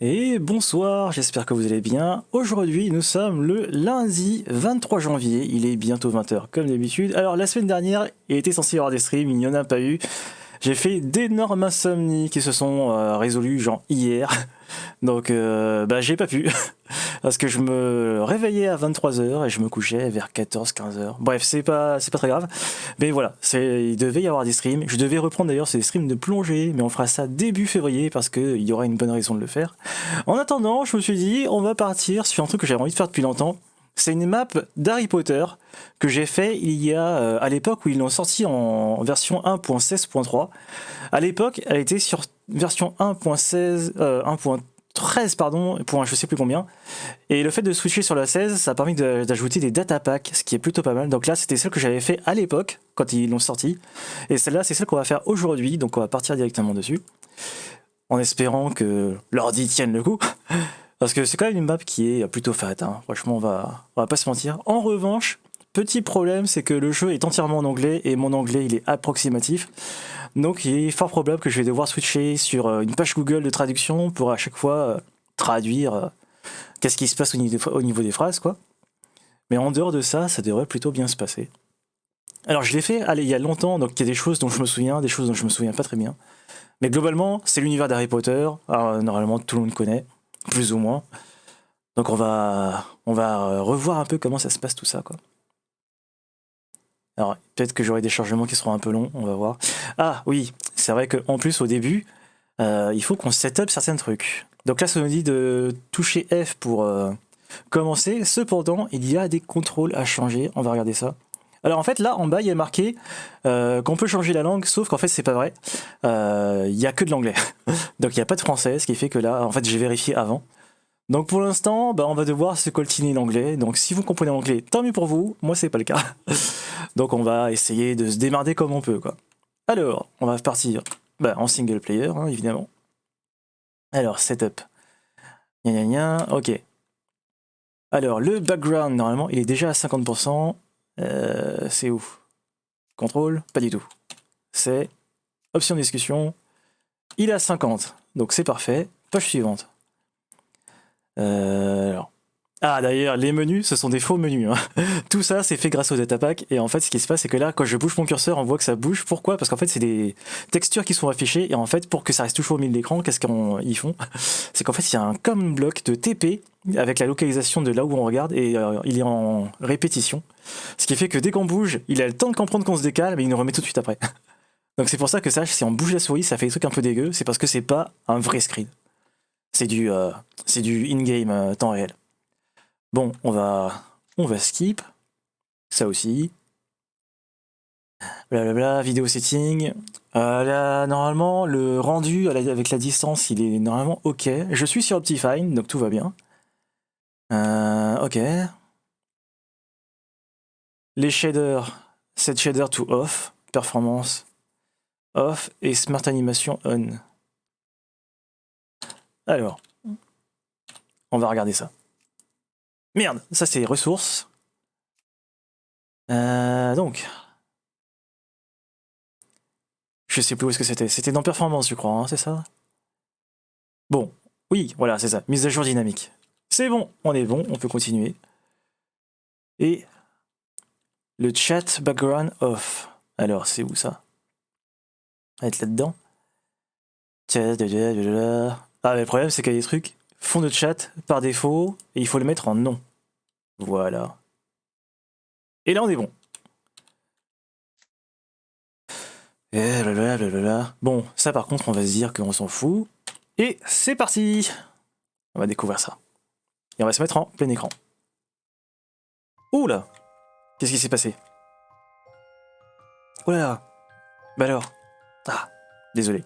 Et bonsoir, j'espère que vous allez bien. Aujourd'hui, nous sommes le lundi 23 janvier, il est bientôt 20 h comme d'habitude. Alors la semaine dernière, il était censé y avoir des streams, il n'y en a pas eu. J'ai fait d'énormes insomnies qui se sont résolues genre hier. Donc j'ai pas pu. Parce que je me réveillais à 23 h et je me couchais vers 14 15 h. Bref, c'est pas très grave. Mais voilà, il devait y avoir des streams. Je devais reprendre d'ailleurs ces streams de plongée, mais on fera ça début février parce qu'il y aura une bonne raison de le faire. En attendant, je me suis dit, on va partir sur un truc que j'avais envie de faire depuis longtemps. C'est une map d'Harry Potter que j'ai fait il y a à l'époque où ils l'ont sorti en version 1.16.3. À l'époque, elle était sur version 1.13 pardon, pour un je sais plus combien. Et le fait de switcher sur la 16, ça a permis d'ajouter des data packs, ce qui est plutôt pas mal. Donc là, c'était celle que j'avais fait à l'époque, quand ils l'ont sorti. Et celle-là, c'est celle qu'on va faire aujourd'hui, donc on va partir directement dessus. En espérant que l'ordi tienne le coup. Parce que c'est quand même une map qui est plutôt fat, hein. Franchement, on va pas se mentir. En revanche, petit problème, c'est que le jeu est entièrement en anglais, et mon anglais, il est approximatif. Donc il est fort probable que je vais devoir switcher sur une page Google de traduction pour à chaque fois traduire qu'est-ce qui se passe au niveau des phrases, quoi. Mais en dehors de ça, ça devrait plutôt bien se passer. Alors je l'ai fait, allez, il y a longtemps, donc il y a des choses dont je me souviens, des choses dont je me souviens pas très bien. Mais globalement, c'est l'univers d'Harry Potter. Alors, normalement, tout le monde connaît, plus ou moins. Donc on va revoir un peu comment ça se passe tout ça, quoi. Alors peut-être que j'aurai des chargements qui seront un peu longs, on va voir. Ah oui, c'est vrai qu'en plus au début, il faut qu'on setup certains trucs. Donc là, ça nous dit de toucher F pour commencer. Cependant, il y a des contrôles à changer. On va regarder ça. Alors en fait, là, en bas, il y a marqué qu'on peut changer la langue, sauf qu'en fait, c'est pas vrai. Il y a que de l'anglais. Donc il n'y a pas de français, ce qui fait que là, en fait, j'ai vérifié avant. Donc pour l'instant, on va devoir se coltiner l'anglais. Donc si vous comprenez l'anglais, tant mieux pour vous. Moi, c'est pas le cas. Donc on va essayer de se démerder comme on peut, quoi. Alors, on va partir en single player, hein, évidemment. Alors, setup. Gna gna gna, ok. Alors, le background, normalement, il est déjà à 50%. C'est où? Contrôle? Pas du tout. C'est option discussion. Il est à 50, donc c'est parfait. Page suivante. Alors. Ah, d'ailleurs, les menus, ce sont des faux menus, hein. Tout ça, c'est fait grâce au datapack. Et en fait, ce qui se passe, c'est que là, quand je bouge mon curseur, on voit que ça bouge. Pourquoi? Parce qu'en fait, c'est des textures qui sont affichées. Et en fait, pour que ça reste toujours au milieu de l'écran, qu'est-ce qu'ils font? C'est qu'en fait, il y a un common block de TP avec la localisation de là où on regarde. Et il est en répétition. Ce qui fait que dès qu'on bouge, il a le temps de comprendre qu'on se décale, mais il nous remet tout de suite après. Donc c'est pour ça que ça, si on bouge la souris, ça fait des trucs un peu dégueux. C'est parce que c'est pas un vrai screen. C'est du in-game temps réel. Bon, on va skip. Ça aussi. Blablabla, vidéo setting. Là, normalement, le rendu avec la distance, il est normalement ok. Je suis sur Optifine, donc tout va bien. Ok. Les shaders, set shader to off. Performance off. Et smart animation on. Alors, on va regarder ça. Merde, ça c'est ressources. Donc. Je sais plus où est-ce que c'était. C'était dans performance, je crois, hein, c'est ça? Bon, oui, voilà, c'est ça. Mise à jour dynamique. C'est bon, on est bon, on peut continuer. Et le chat background off. Alors, c'est où ça? À être là-dedans. Ah, mais le problème, c'est qu'il y a des trucs fond de chat par défaut et il faut le mettre en non. Voilà. Et là, on est bon. Et blablabla. Bon, ça par contre, on va se dire qu'on s'en fout. Et c'est parti! On va découvrir ça. Et on va se mettre en plein écran. Ouh là! Qu'est-ce qui s'est passé? Oh là là! Bah alors? Ah, désolé.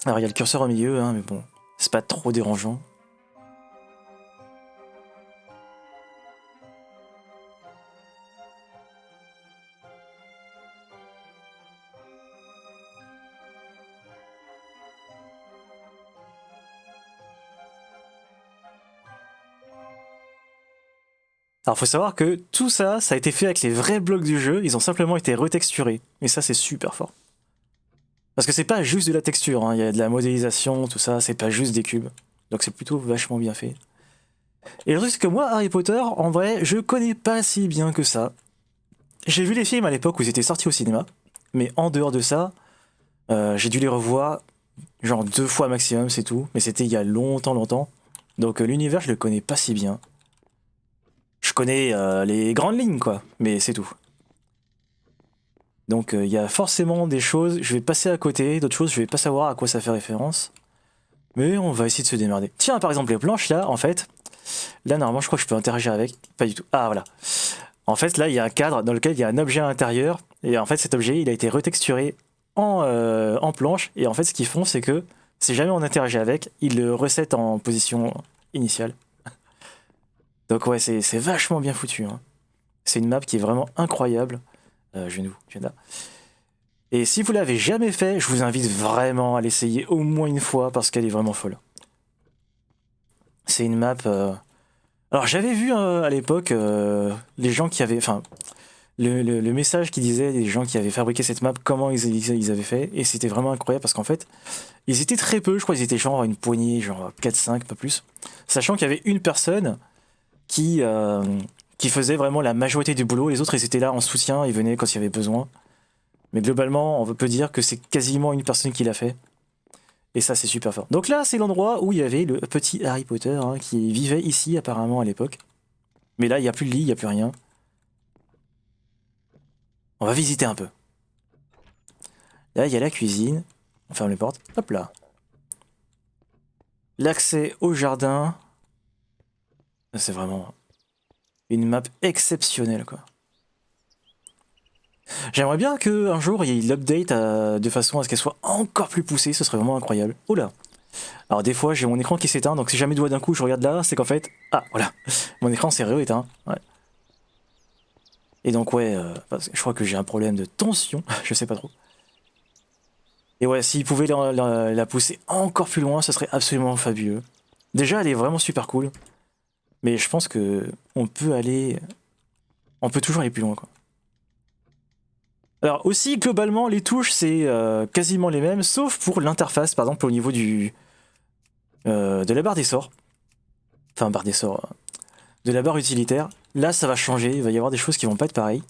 Alors il y a le curseur au milieu, hein, mais bon, c'est pas trop dérangeant. Alors faut savoir que tout ça, ça a été fait avec les vrais blocs du jeu, ils ont simplement été retexturés. Et ça c'est super fort. Parce que c'est pas juste de la texture, hein. Il y a de la modélisation, tout ça, c'est pas juste des cubes. Donc c'est plutôt vachement bien fait. Et le truc c'est que moi, Harry Potter, en vrai, je connais pas si bien que ça. J'ai vu les films à l'époque où ils étaient sortis au cinéma, mais en dehors de ça, j'ai dû les revoir genre 2 fois maximum, c'est tout. Mais c'était il y a longtemps, longtemps. Donc l'univers, je le connais pas si bien. Je connais les grandes lignes, quoi, mais c'est tout. Donc il y a forcément des choses, je vais passer à côté, d'autres choses, je vais pas savoir à quoi ça fait référence. Mais on va essayer de se démerder. Tiens, par exemple, les planches, là, en fait, là, normalement, je crois que je peux interagir avec. Pas du tout. Ah, voilà. En fait, là, il y a un cadre dans lequel il y a un objet à l'intérieur. Et en fait, cet objet, il a été retexturé en planche. Et en fait, ce qu'ils font, c'est que si jamais on interagit avec, ils le resettent en position initiale. Donc, ouais, c'est vachement bien foutu, hein. C'est une map qui est vraiment incroyable. Je viens là. Et si vous l'avez jamais fait, je vous invite vraiment à l'essayer au moins une fois parce qu'elle est vraiment folle. C'est une map. Alors j'avais vu à l'époque les gens qui avaient, enfin le message qui disait les gens qui avaient fabriqué cette map, comment ils avaient fait, et c'était vraiment incroyable parce qu'en fait ils étaient très peu, je crois qu'ils étaient genre une poignée, genre 4-5, pas plus, sachant qu'il y avait une personne qui, euh, qui faisait vraiment la majorité du boulot, les autres ils étaient là en soutien, ils venaient quand il y avait besoin. Mais globalement, on peut dire que c'est quasiment une personne qui l'a fait. Et ça, c'est super fort. Donc là, c'est l'endroit où il y avait le petit Harry Potter, hein, qui vivait ici apparemment à l'époque. Mais là, il n'y a plus de lit, il n'y a plus rien. On va visiter un peu. Là, il y a la cuisine. On ferme les portes. Hop là. L'accès au jardin. C'est vraiment une map exceptionnelle, quoi. J'aimerais bien qu'un jour, il y ait l'update de façon à ce qu'elle soit encore plus poussée. Ce serait vraiment incroyable. Oula. Alors des fois, j'ai mon écran qui s'éteint. Donc si jamais doigt d'un coup, je regarde là, c'est qu'en fait... Ah, voilà. Mon écran s'est rééteint. Ouais. Et donc ouais, je crois que j'ai un problème de tension, je sais pas trop. Et ouais, s'ils pouvaient la pousser encore plus loin, ce serait absolument fabuleux. Déjà, elle est vraiment super cool, mais je pense que on peut toujours aller plus loin, quoi. Alors aussi, globalement, les touches, c'est quasiment les mêmes, sauf pour l'interface, par exemple au niveau de la barre des sorts. Enfin, barre des sorts, de la barre utilitaire. Là, ça va changer, il va y avoir des choses qui vont pas être pareilles.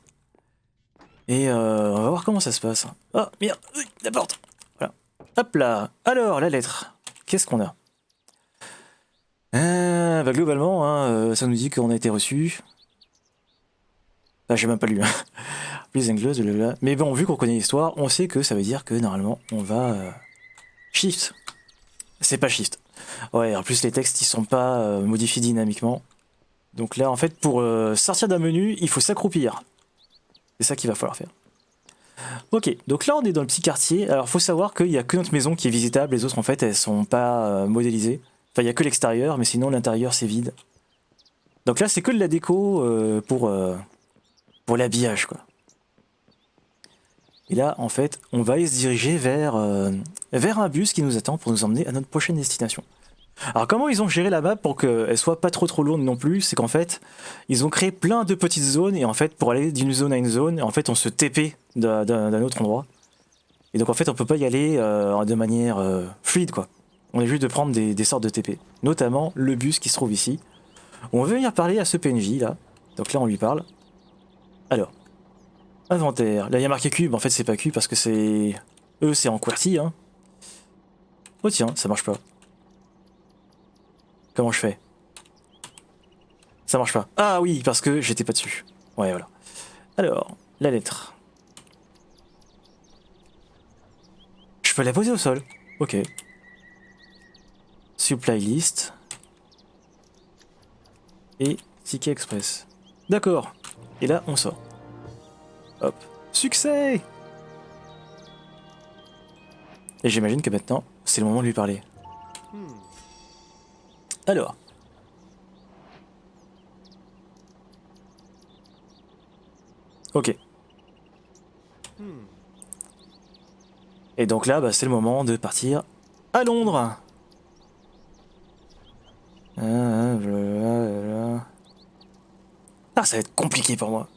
Et on va voir comment ça se passe. Oh, merde, la porte. Voilà. Hop là. Alors, la lettre. Qu'est-ce qu'on a? Bah, globalement, hein, ça nous dit qu'on a été reçu. Ah, j'ai même pas lu. Hein. Please enclose, blablabla. Mais bon, vu qu'on connaît l'histoire, on sait que ça veut dire que normalement, on va... Shift. C'est pas Shift. Ouais, en plus, les textes, ils sont pas modifiés dynamiquement. Donc là, en fait, pour sortir d'un menu, il faut s'accroupir. C'est ça qu'il va falloir faire. Ok, donc là on est dans le petit quartier. Alors faut savoir qu'il n'y a que notre maison qui est visitable, les autres en fait elles sont pas modélisées. Enfin il n'y a que l'extérieur, mais sinon l'intérieur c'est vide. Donc là c'est que de la déco pour l'habillage quoi. Et là en fait on va aller se diriger vers un bus qui nous attend pour nous emmener à notre prochaine destination. Alors comment ils ont géré la map pour qu'elle soit pas trop lourde non plus, c'est qu'en fait ils ont créé plein de petites zones et en fait pour aller d'une zone à une zone, en fait on se TP d'un autre endroit. Et donc en fait on peut pas y aller de manière fluide quoi. On est juste de prendre des sortes de TP. Notamment le bus qui se trouve ici. On veut venir parler à ce PNJ là. Donc là on lui parle. Alors, inventaire. Là il y a marqué cube, en fait c'est pas cube parce que c'est... Eux c'est en QWERTY hein. Oh tiens, ça marche pas. Comment je fais? Ça marche pas. Ah oui, parce que j'étais pas dessus. Ouais voilà. Alors, la lettre. Je peux la poser au sol. Ok. Supply list. Et ticket express. D'accord. Et là, on sort. Hop. Succès! Et j'imagine que maintenant, c'est le moment de lui parler. Alors. Ok. Et donc là, bah, c'est le moment de partir à Londres. Ah, compliqué pour moi.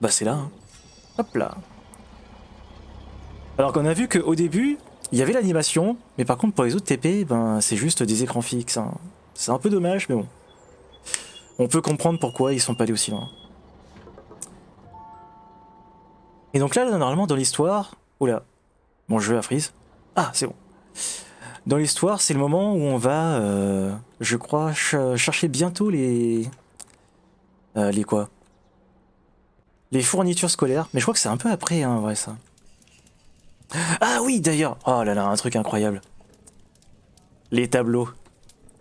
Bah c'est là. Hein. Hop là. Alors qu'on a vu qu'au début, il y avait l'animation, mais par contre pour les autres TP, ben c'est juste des écrans fixes. Hein. C'est un peu dommage, mais bon. On peut comprendre pourquoi ils sont pas allés aussi loin. Et donc là, normalement dans l'histoire... Oula. Bon, je vais à freeze. Ah, c'est bon. Dans l'histoire, c'est le moment où on va, je crois, chercher bientôt les... les quoi? Les fournitures scolaires. Mais je crois que c'est un peu après, hein, vrai, ça. Ah oui, d'ailleurs. Oh là là, un truc incroyable. Les tableaux.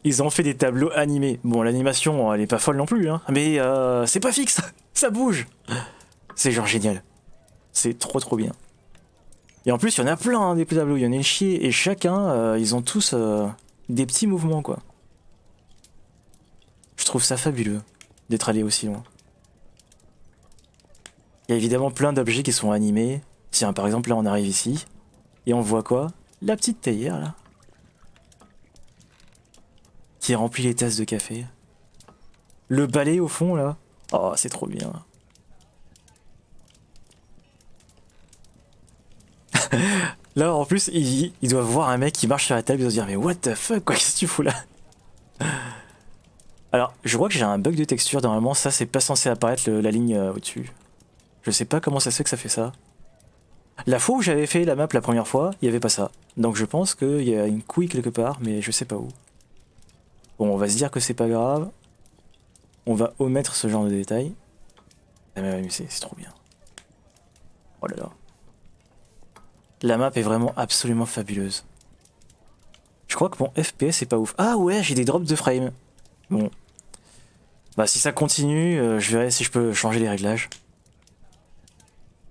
Ils ont fait des tableaux animés. Bon, l'animation, elle est pas folle non plus, hein. Mais c'est pas fixe. Ça bouge. C'est genre génial. C'est trop bien. Et en plus, il y en a plein, hein, des tableaux. Il y en a une chier. Et chacun, ils ont tous des petits mouvements, quoi. Je trouve ça fabuleux d'être allé aussi loin. Il y a évidemment plein d'objets qui sont animés. Tiens, par exemple, là, on arrive ici. Et on voit quoi? La petite théière, là. Qui remplit les tasses de café. Le balai, au fond, là. Oh, c'est trop bien. Là, en plus, ils doivent voir un mec qui marche sur la table. Ils doivent se dire, mais what the fuck, quoi, qu'est-ce que tu fous là? Alors, je crois que j'ai un bug de texture. Normalement, ça, c'est pas censé apparaître la ligne au-dessus. Je sais pas comment ça se fait que ça fait ça. La fois où j'avais fait la map la première fois, il y avait pas ça. Donc je pense qu'il y a une couille quelque part, mais je sais pas où. Bon, on va se dire que c'est pas grave. On va omettre ce genre de détails. Ah mais c'est trop bien. Oh là là. La map est vraiment absolument fabuleuse. Je crois que mon FPS est pas ouf. Ah ouais, j'ai des drops de frame. Bon. Bah si ça continue, je verrai si je peux changer les réglages.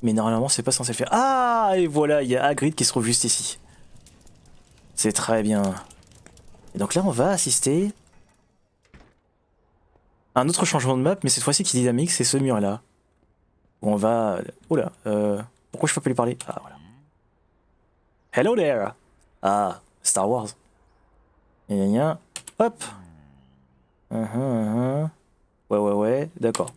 Mais normalement c'est pas censé le faire. Ah, et voilà, il y a Hagrid qui se trouve juste ici. C'est très bien. Et donc là on va assister à un autre changement de map, mais cette fois-ci qui est dynamique, c'est ce mur là. Où on va... Oh là, pourquoi je peux pas lui parler? Ah voilà. Hello there. Ah, Star Wars. Gna gna gna. Hop. Ouais, d'accord.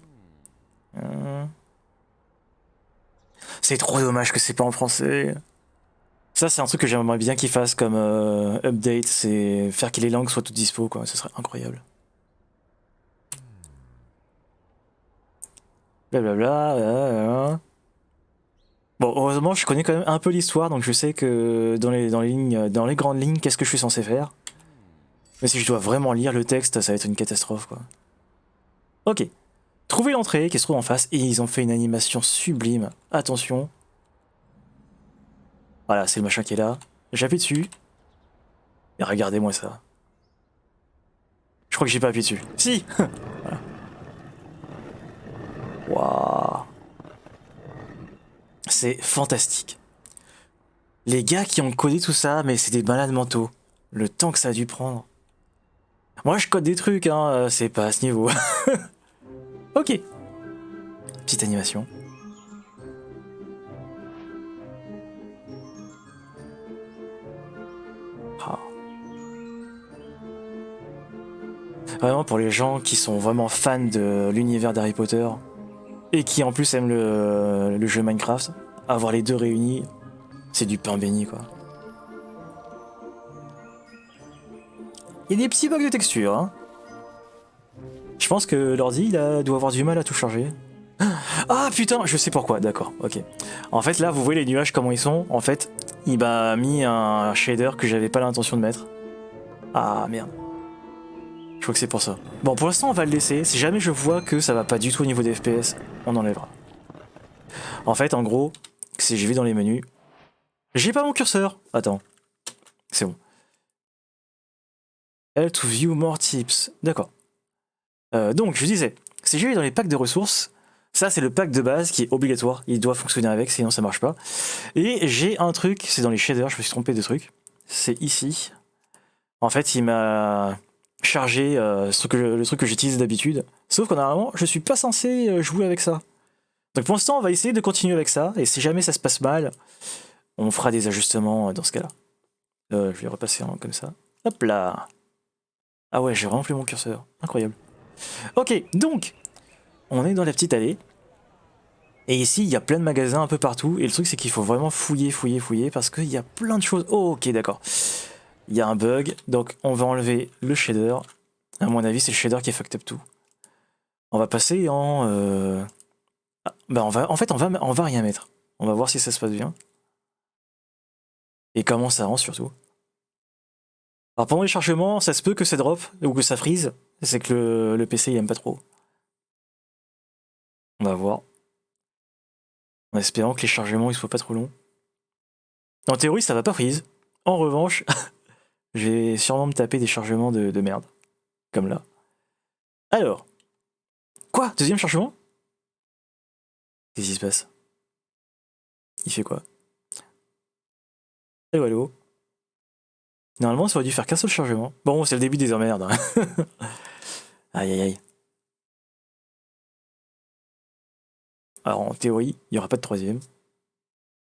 C'est trop dommage que c'est pas en français. Ça, c'est un truc que j'aimerais bien qu'ils fassent comme update, c'est faire que les langues soient toutes dispo, quoi. Ce serait incroyable. Blablabla. Bon, heureusement, je connais quand même un peu l'histoire, donc je sais que dans les grandes lignes, qu'est-ce que je suis censé faire. Mais si je dois vraiment lire le texte, ça va être une catastrophe, quoi. Ok. Trouver l'entrée qui se trouve en face, et ils ont fait une animation sublime. Attention. Voilà, c'est le machin qui est là. J'appuie dessus. Et regardez-moi ça. Je crois que j'ai pas appuyé dessus. Si. Voilà. Waouh. C'est fantastique. Les gars qui ont codé tout ça, mais c'est des malades mentaux. Le temps que ça a dû prendre. Moi je code des trucs, hein, c'est pas à ce niveau. Ok. Petite animation. Oh. Vraiment pour les gens qui sont vraiment fans de l'univers d'Harry Potter et qui en plus aiment le jeu Minecraft, avoir les deux réunis, c'est du pain béni quoi. Il y a des petits bugs de texture, hein. Je pense que l'ordi doit avoir du mal à tout charger. Ah putain, je sais pourquoi, d'accord, ok. En fait là, vous voyez les nuages comment ils sont. En fait, il m'a mis un shader que j'avais pas l'intention de mettre. Ah merde. Je crois que c'est pour ça. Bon, pour l'instant, on va le laisser. Si jamais je vois que ça va pas du tout au niveau des FPS, on enlèvera. En fait, en gros, si je vais dans les menus, j'ai pas mon curseur. Attends, c'est bon. L to view more tips. D'accord. Donc, je disais, si je vais dans les packs de ressources, ça c'est le pack de base qui est obligatoire. Il doit fonctionner avec, sinon ça marche pas. Et j'ai un truc, c'est dans les shaders, je me suis trompé de truc. C'est ici. En fait, il m'a chargé le truc que j'utilise d'habitude. Sauf que normalement, je suis pas censé jouer avec ça. Donc pour l'instant, on va essayer de continuer avec ça. Et si jamais ça se passe mal, on fera des ajustements dans ce cas-là. Je vais repasser comme ça. Hop là. Ah ouais, j'ai vraiment plus mon curseur. Incroyable. Ok, donc, on est dans la petite allée. Et ici, il y a plein de magasins un peu partout. Et le truc, c'est qu'il faut vraiment fouiller, fouiller, fouiller. Parce qu'il y a plein de choses. Oh, ok, d'accord. Il y a un bug. Donc, on va enlever le shader. À mon avis, c'est le shader qui est fucked up tout. On va passer en... bah, en fait, on va rien mettre. On va voir si ça se passe bien. Et comment ça rend, surtout. Alors, pendant les chargements, ça se peut que ça drop ou que ça freeze. C'est que le PC, il aime pas trop. On va voir. En espérant que les chargements ils soient pas trop longs. En théorie, ça va pas freeze. En revanche, je vais sûrement me taper des chargements de merde. Comme là. Alors. Quoi? Deuxième chargement? Qu'est-ce qui se passe? Il fait quoi? Allô, allô? Normalement, ça aurait dû faire qu'un seul chargement. Bon, c'est le début des emmerdes. Hein. Aïe, aïe, aïe. Alors, en théorie, il n'y aura pas de troisième.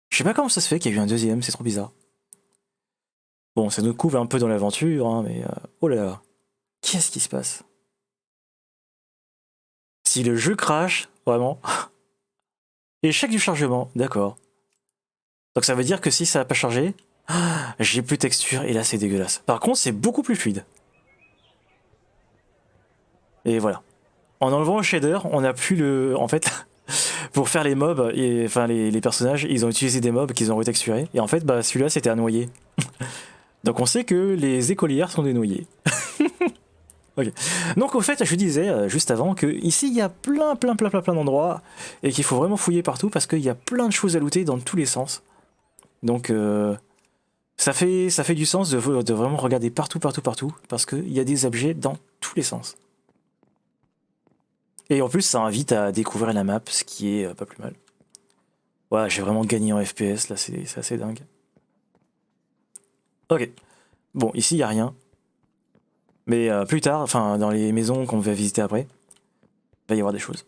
Je sais pas comment ça se fait qu'il y a eu un deuxième, c'est trop bizarre. Bon, ça nous couvre un peu dans l'aventure, hein, mais... oh là là. Qu'est-ce qui se passe? Si le jeu crash, vraiment... Échec du chargement, d'accord. Donc ça veut dire que si ça n'a pas chargé, j'ai plus de texture et là c'est dégueulasse. Par contre, c'est beaucoup plus fluide. Et voilà. En enlevant le shader, on n'a plus le... En fait, pour faire les mobs, et, enfin les personnages, ils ont utilisé des mobs qu'ils ont retexturés. Et en fait, bah, celui-là c'était un noyer. Donc on sait que les écolières sont des noyers. Ok. Donc au fait, je disais juste avant que ici il y a plein d'endroits et qu'il faut vraiment fouiller partout parce qu'il y a plein de choses à looter dans tous les sens. Donc ça fait du sens de vraiment regarder partout parce qu'il y a des objets dans tous les sens. Et en plus ça invite à découvrir la map, ce qui est pas plus mal. Ouais, j'ai vraiment gagné en FPS là, c'est assez dingue. Ok. Bon, ici il y a rien. Mais plus tard, enfin dans les maisons qu'on va visiter après, il va y avoir des choses.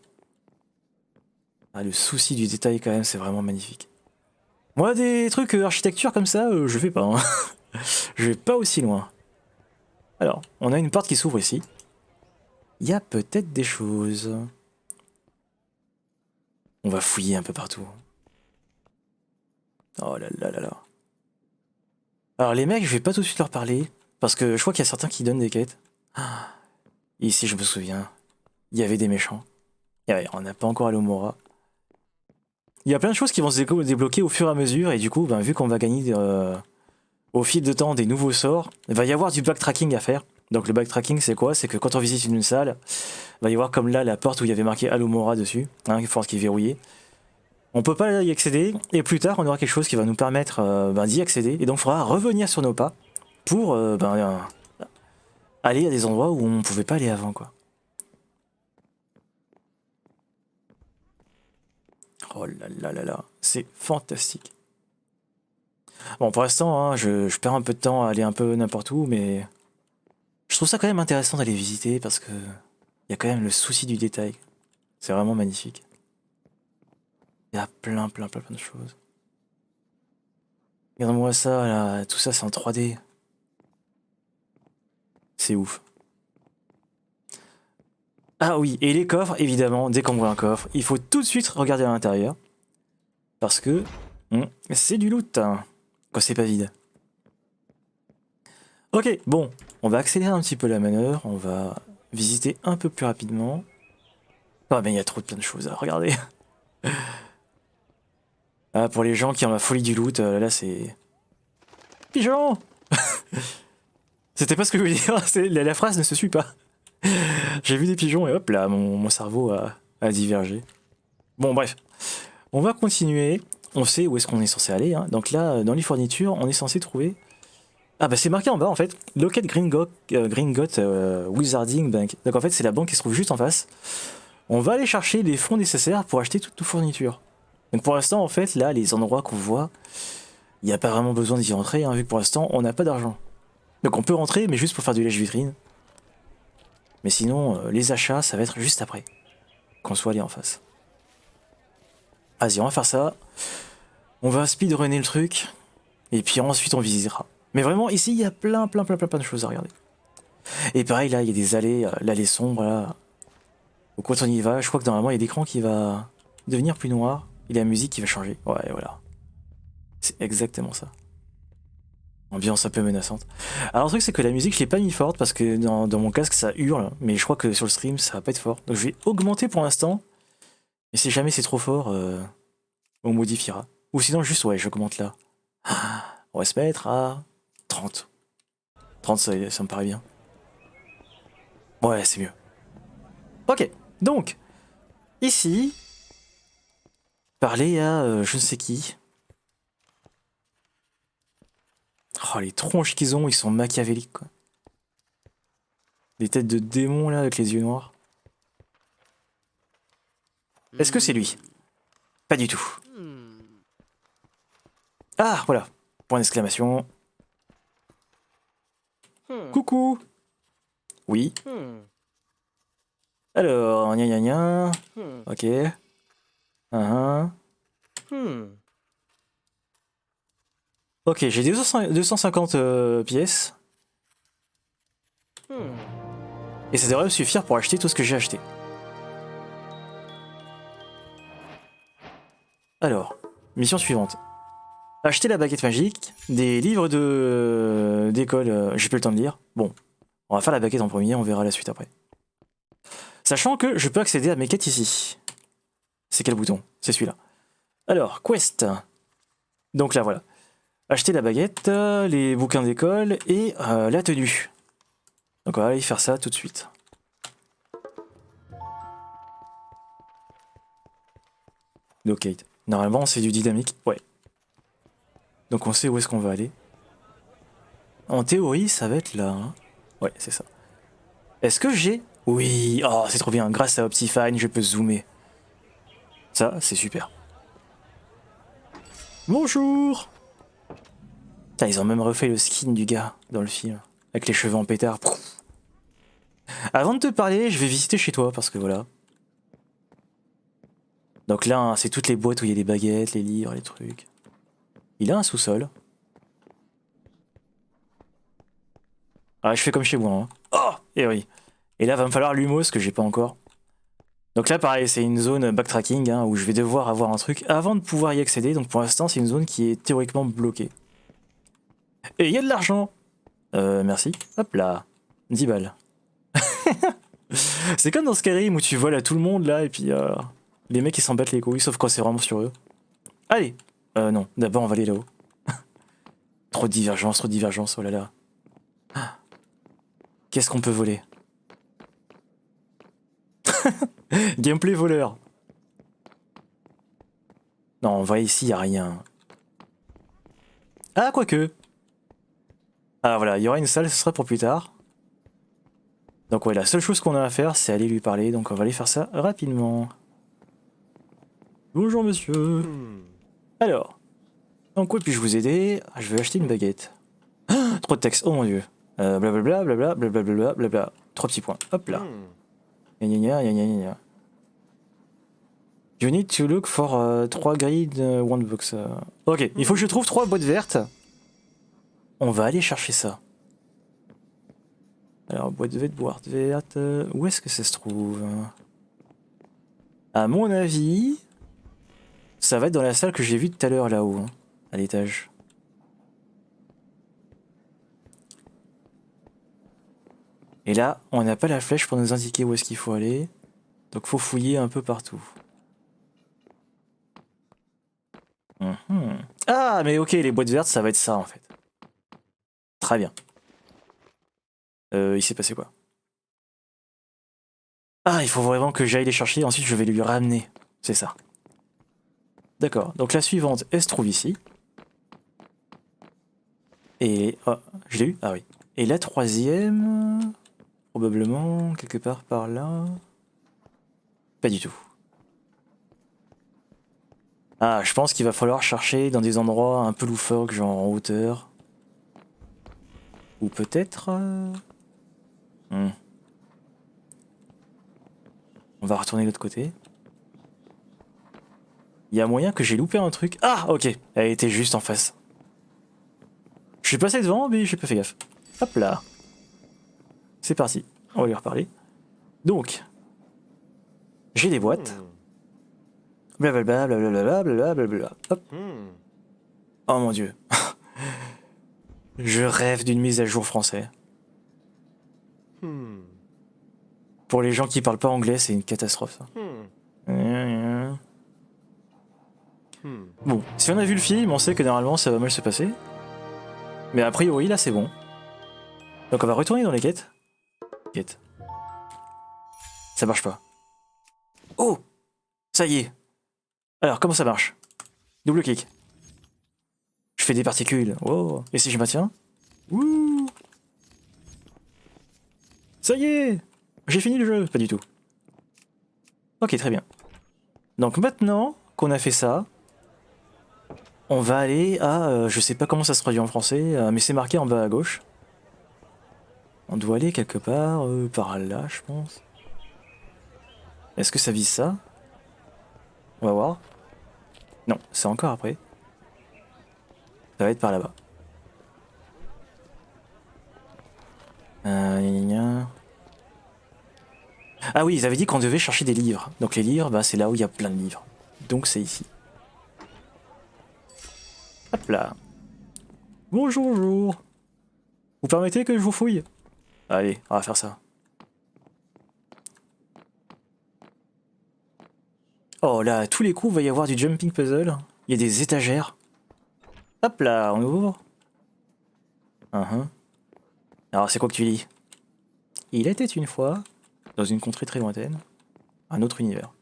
Ah, le souci du détail quand même, c'est vraiment magnifique. Moi, des trucs architecture comme ça, je fais pas. Hein. Je vais pas aussi loin. Alors, on a une porte qui s'ouvre ici. Il y a peut-être des choses. On va fouiller un peu partout. Oh là là là là. Alors les mecs, je vais pas tout de suite leur parler, parce que je crois qu'il y a certains qui donnent des quêtes. Ah, ici, je me souviens, il y avait des méchants. Et ouais, on n'a pas encore Alomora. Il y a plein de choses qui vont se débloquer au fur et à mesure, et du coup, ben, vu qu'on va gagner au fil de temps des nouveaux sorts, il va y avoir du backtracking à faire. Donc le backtracking, c'est quoi? C'est que quand on visite une salle, il va y avoir comme là la porte où il y avait marqué Alomora dessus, hein, force qui est verrouillée. On peut pas y accéder, et plus tard, on aura quelque chose qui va nous permettre d'y accéder, et donc il faudra revenir sur nos pas pour aller à des endroits où on pouvait pas aller avant, quoi. Oh là là là là, c'est fantastique. Bon, pour l'instant, hein, je perds un peu de temps à aller un peu n'importe où, mais je trouve ça quand même intéressant d'aller visiter parce que il y a quand même le souci du détail. C'est vraiment magnifique. Il y a plein de choses. Regarde-moi ça, là, tout ça c'est en 3D. C'est ouf. Ah oui, et les coffres, évidemment, dès qu'on voit un coffre, il faut tout de suite regarder à l'intérieur. Parce que c'est du loot, hein, quand c'est pas vide. Ok, bon, on va accélérer un petit peu la manœuvre, on va visiter un peu plus rapidement. Ah mais il y a trop de plein de choses à regarder. Ah, pour les gens qui ont la folie du loot, là c'est... Pigeon. C'était pas ce que je voulais dire, la phrase ne se suit pas. J'ai vu des pigeons et hop là, mon cerveau a divergé. Bon bref, on va continuer. On sait où est-ce qu'on est censé aller. Hein. Donc là, dans les fournitures, on est censé trouver... Ah bah c'est marqué en bas en fait, Locket Gringot Wizarding Bank. Donc en fait c'est la banque qui se trouve juste en face. On va aller chercher les fonds nécessaires pour acheter toutes nos fournitures. Donc pour l'instant en fait là les endroits qu'on voit, il n'y a pas vraiment besoin d'y rentrer hein, vu que pour l'instant on n'a pas d'argent. Donc on peut rentrer mais juste pour faire du lèche-vitrine. Mais sinon les achats ça va être juste après, qu'on soit allé en face. Vas-y on va faire ça. On va speedrunner le truc et puis ensuite on visitera. Mais vraiment ici il y a plein de choses à regarder. Et pareil, là, il y a des allées, l'allée sombre, là. Donc quand on y va, je crois que normalement, il y a l'écran qui va devenir plus noir. Et la musique qui va changer. Ouais, voilà. C'est exactement ça. Ambiance un peu menaçante. Alors le truc c'est que la musique je l'ai pas mis forte parce que dans mon casque ça hurle, mais je crois que sur le stream ça va pas être fort. Donc je vais augmenter pour l'instant, et si jamais c'est trop fort, on modifiera. Ou sinon juste ouais j'augmente là. On va se mettre à 30. 30 ça me paraît bien. Ouais c'est mieux. Ok, donc ici, parler à je ne sais qui. Oh les tronches qu'ils ont, ils sont machiavéliques quoi. Des têtes de démons là avec les yeux noirs. Est-ce que c'est lui? Pas du tout. Ah, voilà. Point d'exclamation. Coucou. Oui. Alors, gna gna gna. Ok. Ok, j'ai 250 pièces. Et ça devrait me suffire pour acheter tout ce que j'ai acheté. Alors, mission suivante. Acheter la baguette magique, des livres d'école, j'ai plus le temps de lire. Bon, on va faire la baguette en premier, on verra la suite après. Sachant que je peux accéder à mes quêtes ici. C'est quel bouton? C'est celui-là. Alors, quest. Donc là, voilà. Acheter la baguette, les bouquins d'école et la tenue. Donc on va aller faire ça tout de suite. Locate. Normalement, c'est du dynamique. Ouais. Donc on sait où est-ce qu'on va aller. En théorie, ça va être là. Hein. Ouais, c'est ça. Est-ce que j'ai... Oui, oh, c'est trop bien. Grâce à Optifine, je peux zoomer. Ça, c'est super. Bonjour. Putain, ils ont même refait le skin du gars dans le film. Avec les cheveux en pétard. Avant de te parler, je vais visiter chez toi parce que voilà. Donc là, hein, c'est toutes les boîtes où il y a des baguettes, les livres, les trucs. Il a un sous-sol. Ah, je fais comme chez moi. Hein. Oh, et oui. Et là, va me falloir l'humos que j'ai pas encore. Donc là, pareil, c'est une zone backtracking hein, où je vais devoir avoir un truc avant de pouvoir y accéder. Donc pour l'instant, c'est une zone qui est théoriquement bloquée. Et il y a de l'argent. Merci. Hop là. 10 balles. C'est comme dans Skyrim où tu voles à tout le monde là et puis les mecs ils s'en battent les couilles sauf quand c'est vraiment sur eux. Allez. Non, d'abord on va aller là-haut. Trop de divergence, oh là là. Qu'est-ce qu'on peut voler? Gameplay voleur. Non, on va ici, y a rien. Ah, quoique. Ah voilà, il y aura une salle, ce sera pour plus tard. Donc ouais, la seule chose qu'on a à faire, c'est aller lui parler, donc on va aller faire ça rapidement. Bonjour monsieur. Alors, en quoi puis-je vous aider? Je vais acheter une baguette. Ah, trop de texte, oh mon dieu. Blablabla, blablabla, blablabla, blablabla. 3 petits points, hop là. Gna gna gna gna gna gna. You need to look for 3 grid, 1 box. Ok, il faut que je trouve 3 boîtes vertes. On va aller chercher ça. Alors, boîte verte, où est-ce que ça se trouve? À mon avis, ça va être dans la salle que j'ai vue tout à l'heure là-haut, hein, à l'étage. Et là, on n'a pas la flèche pour nous indiquer où est-ce qu'il faut aller. Donc faut fouiller un peu partout. Ah, mais ok, les boîtes vertes, ça va être ça en fait. Très bien. Il s'est passé quoi? Ah, il faut vraiment que j'aille les chercher, ensuite je vais lui ramener. C'est ça. D'accord, donc la suivante, elle se trouve ici. Et... Oh, je l'ai eu? Ah oui. Et la troisième... Probablement quelque part par là... Pas du tout. Ah, je pense qu'il va falloir chercher dans des endroits un peu loufoques, genre en hauteur. Ou peut-être... On va retourner de l'autre côté. Il y a moyen que j'ai loupé un truc. Ah, ok. Elle était juste en face. Je suis passé devant, mais j'ai pas fait gaffe. Hop là. c'est parti. On va lui reparler. Donc, j'ai des boîtes. Blablabla, blablabla, blablabla. Hop. Oh mon dieu. Je rêve d'une mise à jour français. Pour les gens qui parlent pas anglais, c'est une catastrophe ça. Bon, si on a vu le film, on sait que normalement ça va mal se passer. Mais a priori là c'est bon. Donc on va retourner dans les quêtes. Quête. Ça marche pas. Oh! Ça y est. Alors comment ça marche? Double clic. Je fais des particules. Oh! Et si je maintiens? Ouh! Ça y est! J'ai fini le jeu. Pas du tout. Ok, très bien. Donc maintenant qu'on a fait ça, on va aller à... je sais pas comment ça se traduit en français, mais c'est marqué en bas à gauche. On doit aller quelque part par là, je pense. Est-ce que ça vise ça? On va voir. Non, c'est encore après. Ça va être par là-bas. Gna gna. Ah oui, ils avaient dit qu'on devait chercher des livres. Donc les livres, bah, c'est là où il y a plein de livres. Donc c'est ici. Hop là. Bonjour, bonjour. Vous permettez que je vous fouille? Allez, on va faire ça. Oh là, à tous les coups, il va y avoir du jumping puzzle. Il y a des étagères. Hop là, on ouvre. Alors c'est quoi que tu lis? Il était une fois, dans une contrée très lointaine, un autre univers.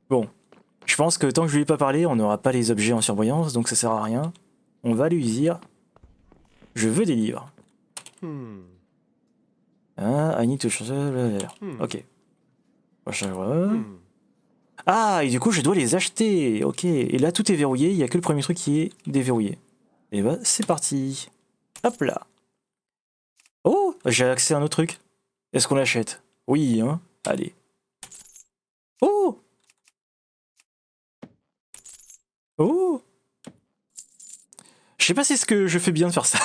Bon, je pense que tant que je lui ai pas parlé, on n'aura pas les objets en surbrillance, donc ça sert à rien. On va lui dire, je veux des livres. I need to change... Ok. Ah, et du coup je dois les acheter. Ok, et là tout est verrouillé, il n'y a que le premier truc qui est déverrouillé. Et bah c'est parti. Hop là. Oh, j'ai accès à un autre truc. Est-ce qu'on l'achète? Oui, hein. Allez. Oh! Oh! Je sais pas si c'est ce que je fais bien de faire ça.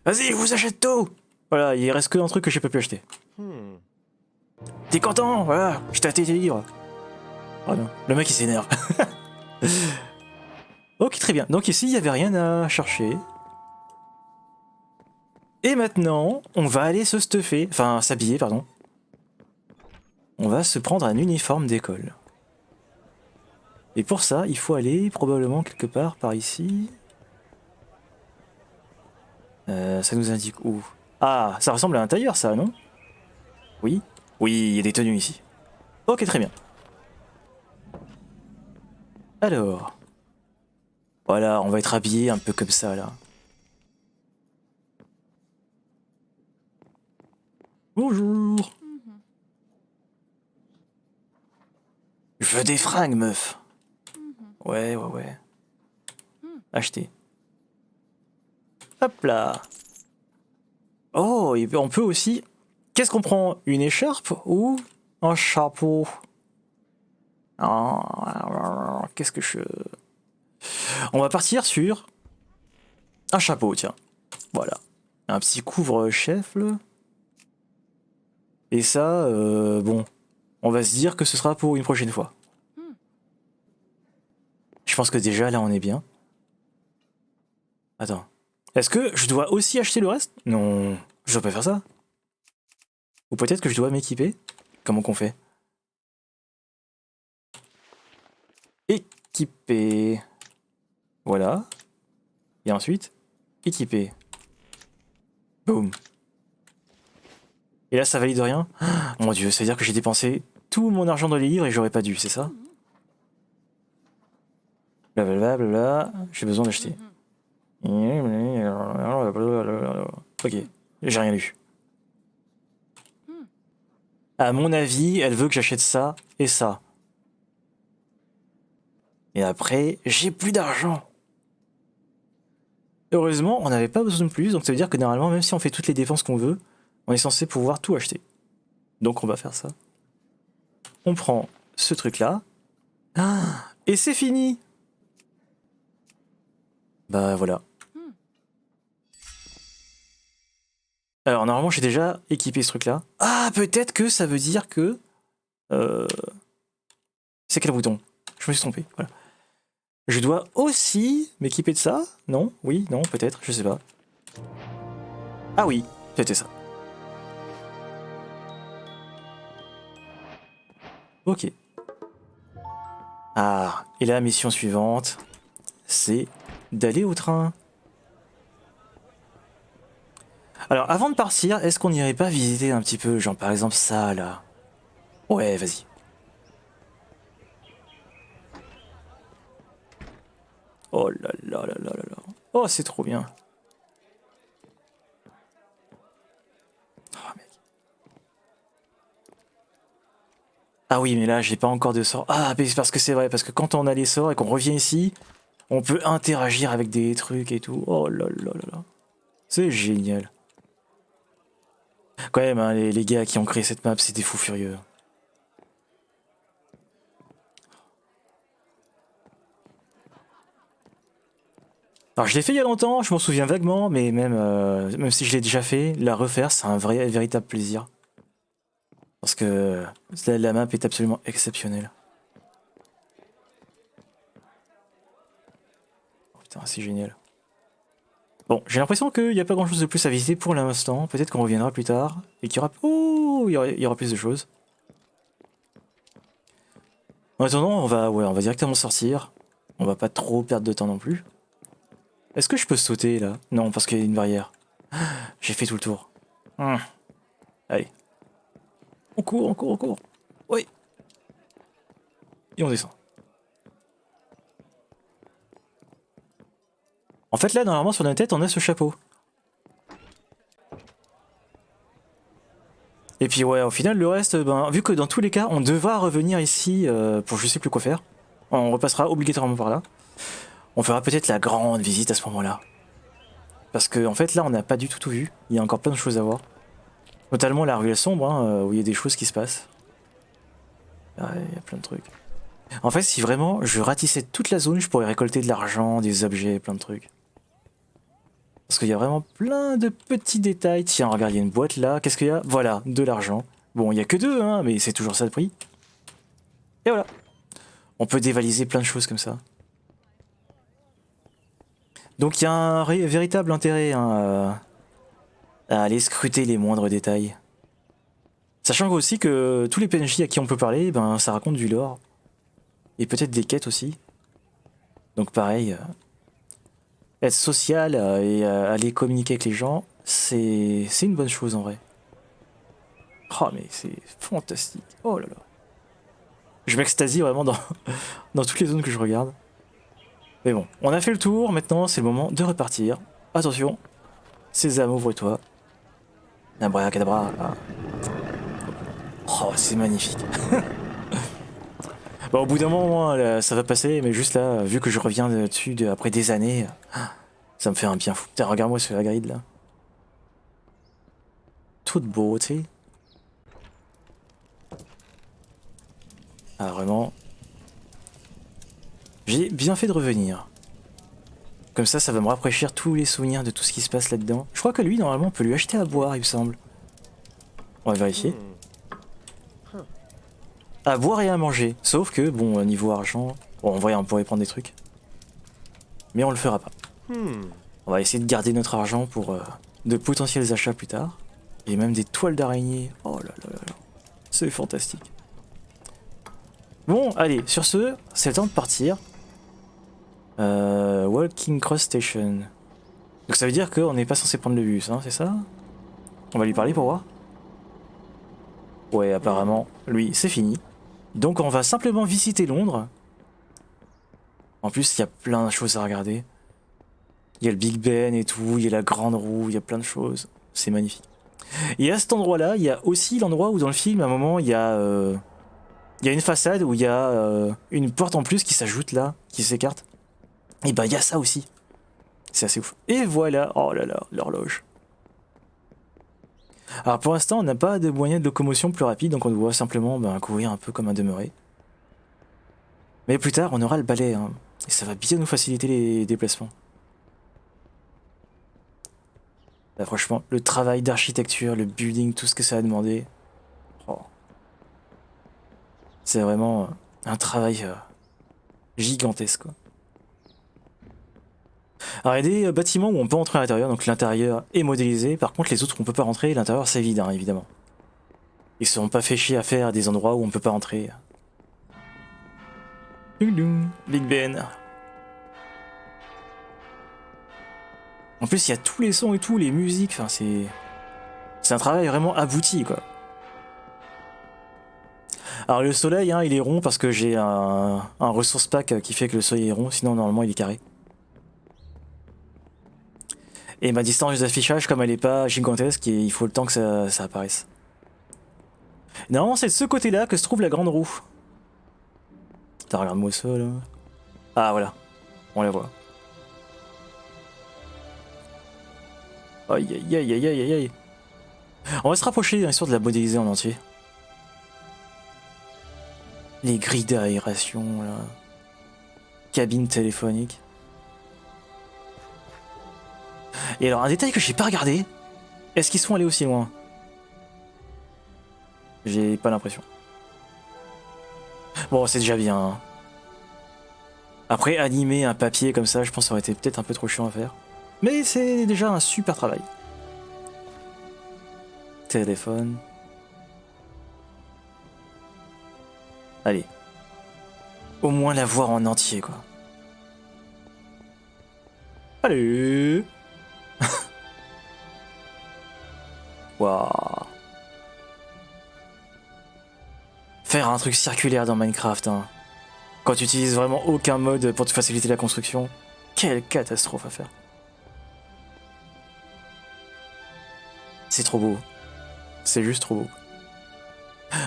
Vas-y, je vous achète tout! Voilà, il reste que un truc que j'ai pas pu acheter. T'es content? Voilà, je t'ai acheté tes livres. Oh non, le mec il s'énerve. Ok, très bien. Donc ici, il n'y avait rien à chercher. Et maintenant, on va aller se stuffer, enfin s'habiller, pardon. On va se prendre un uniforme d'école. Et pour ça, il faut aller probablement quelque part par ici. Ça nous indique où? Ah, ça ressemble à un tailleur, ça, non? Oui? Oui, il y a des tenues ici. Ok, très bien. Alors... Voilà, on va être habillé un peu comme ça, là. Bonjour. Je veux des fringues, meuf. Ouais. Acheter. Hop là. Oh, et on peut aussi... Qu'est-ce qu'on prend? Une écharpe ou un chapeau? Qu'est-ce que je... On va partir sur un chapeau, tiens. Voilà. Un petit couvre-chef, là. Et ça, bon, on va se dire que ce sera pour une prochaine fois. Je pense que déjà, là, on est bien. Attends. Est-ce que je dois aussi acheter le reste? Non, je dois pas faire ça. Ou peut-être que je dois m'équiper? Comment qu'on fait? Équiper. Voilà. Et ensuite, équiper. Boum. Et là, ça valide rien? Ah, mon dieu, ça veut dire que j'ai dépensé tout mon argent dans les livres et j'aurais pas dû, c'est ça? Blablabla, j'ai besoin d'acheter. Ok, j'ai rien lu. À mon avis, elle veut que j'achète ça et ça. Et après, j'ai plus d'argent. Heureusement, on n'avait pas besoin de plus, donc ça veut dire que normalement, même si on fait toutes les dépenses qu'on veut, on est censé pouvoir tout acheter. Donc on va faire ça. On prend ce truc-là. Ah, et c'est fini! Bah voilà. Alors normalement j'ai déjà équipé ce truc là. Ah peut-être que ça veut dire que... C'est quel bouton? Je me suis trompé, voilà. Je dois aussi m'équiper de ça? Non? Oui? Non? Peut-être? Je sais pas. Ah oui, c'était ça. Ok. Ah, et la mission suivante, c'est d'aller au train. Alors avant de partir, est-ce qu'on n'irait pas visiter un petit peu, genre par exemple ça là? Ouais, vas-y. Oh là là là là là là. Oh, c'est trop bien. Oh, mec. Ah oui, mais là, j'ai pas encore de sort. Ah, mais c'est parce que c'est vrai, parce que quand on a les sorts et qu'on revient ici, on peut interagir avec des trucs et tout. Oh là là là là. C'est génial. Quand même, hein, les gars qui ont créé cette map, c'est des fous furieux. Alors je l'ai fait il y a longtemps, je m'en souviens vaguement, mais même si je l'ai déjà fait, la refaire, c'est un véritable plaisir. Parce que la map est absolument exceptionnelle. Oh, putain, c'est génial. Bon, j'ai l'impression qu'il n'y a pas grand chose de plus à visiter pour l'instant. Peut-être qu'on reviendra plus tard et qu'il y aura... Oh, il y aura plus de choses. En attendant, ouais, on va directement sortir. On va pas trop perdre de temps non plus. Est-ce que je peux sauter là? Non, parce qu'il y a une barrière. J'ai fait tout le tour. Allez. On court, on court, on court. Oui. Et on descend. En fait, là, normalement, sur notre tête, on a ce chapeau. Et puis, ouais, au final, le reste, ben, vu que dans tous les cas, on devra revenir ici pour je sais plus quoi faire, on repassera obligatoirement par là. On fera peut-être la grande visite à ce moment-là. Parce que, en fait, là, on n'a pas du tout vu. Il y a encore plein de choses à voir. Notamment la ruelle sombre, hein, où il y a des choses qui se passent. Ouais, il y a plein de trucs. En fait, si vraiment je ratissais toute la zone, je pourrais récolter de l'argent, des objets, plein de trucs. Parce qu'il y a vraiment plein de petits détails. Tiens, regarde, il y a une boîte là. Qu'est-ce qu'il y a? Voilà, de l'argent. Bon, il y a que deux, hein, mais c'est toujours ça le prix. Et voilà. On peut dévaliser plein de choses comme ça. Donc il y a un véritable intérêt hein, à aller scruter les moindres détails. Sachant aussi que tous les PNJ à qui on peut parler, ben ça raconte du lore. Et peut-être des quêtes aussi. Donc pareil, être social et aller communiquer avec les gens, c'est une bonne chose en vrai. Oh mais c'est fantastique. Oh là là. Je m'extasie vraiment dans, dans toutes les zones que je regarde. Mais bon, on a fait le tour, maintenant c'est le moment de repartir. Attention, Sésame, ouvre-toi. Abracadabra. Ah. Oh, c'est magnifique. Bon, au bout d'un moment, là, ça va passer, mais juste là, vu que je reviens dessus après des années, ça me fait un bien fou. Putain, regarde-moi ce Hagrid là. Toute beauté. Ah, vraiment. J'ai bien fait de revenir. Comme ça va me rafraîchir tous les souvenirs de tout ce qui se passe là-dedans. Je crois que lui, normalement, on peut lui acheter à boire, il me semble. On va vérifier. À boire et à manger. Sauf que, bon, niveau argent, bon, en vrai, on pourrait prendre des trucs. Mais on le fera pas. On va essayer de garder notre argent pour de potentiels achats plus tard. Et même des toiles d'araignée. Oh là là là là. C'est fantastique. Bon, allez, sur ce, c'est le temps de partir. Walking Cross Station. Donc ça veut dire qu'on n'est pas censé prendre le bus, hein, c'est ça? On va lui parler pour voir. Ouais, apparemment, lui, c'est fini. Donc on va simplement visiter Londres. En plus, il y a plein de choses à regarder. Il y a le Big Ben et tout, il y a la Grande Roue, il y a plein de choses. C'est magnifique. Et à cet endroit-là, il y a aussi l'endroit où dans le film, à un moment, il y a une façade où il y a une porte en plus qui s'ajoute là, qui s'écarte. Et ben il y a ça aussi. C'est assez ouf. Et voilà, oh là là, l'horloge. Alors pour l'instant, on n'a pas de moyen de locomotion plus rapide, donc on doit simplement courir un peu comme un demeuré. Mais plus tard, on aura le balai, hein, et ça va bien nous faciliter les déplacements. Là, franchement, le travail d'architecture, le building, tout ce que ça a demandé. Oh. C'est vraiment un travail gigantesque, quoi. Alors, il y a des bâtiments où on peut entrer à l'intérieur, donc l'intérieur est modélisé. Par contre, les autres, on peut pas rentrer. L'intérieur, c'est vide, hein, évidemment. Ils se sont pas fait chier à faire des endroits où on peut pas entrer. Big Ben. En plus, il y a tous les sons et tout, les musiques. Enfin, c'est un travail vraiment abouti, quoi. Alors le soleil, hein, il est rond parce que j'ai un ressource pack qui fait que le soleil est rond. Sinon, normalement, il est carré. Et ma distance d'affichage, comme elle est pas gigantesque, il faut le temps que ça apparaisse. Normalement, c'est de ce côté-là que se trouve la grande roue. Putain, regarde-moi ça, là. Ah, voilà. On la voit. Aïe, aïe, aïe, aïe, aïe, aïe. On va se rapprocher, histoire de la modéliser en entier. Les grilles d'aération, là. Cabine téléphonique. Et alors, un détail que j'ai pas regardé. Est-ce qu'ils sont allés aussi loin? J'ai pas l'impression. Bon, c'est déjà bien, hein. Après, animer un papier comme ça, je pense que ça aurait été peut-être un peu trop chiant à faire. Mais c'est déjà un super travail. Téléphone. Allez. Au moins la voir en entier, quoi. Allez. Waouh. Faire un truc circulaire dans Minecraft, hein. Quand tu utilises vraiment aucun mode pour te faciliter la construction, quelle catastrophe à faire. C'est trop beau. C'est juste trop beau.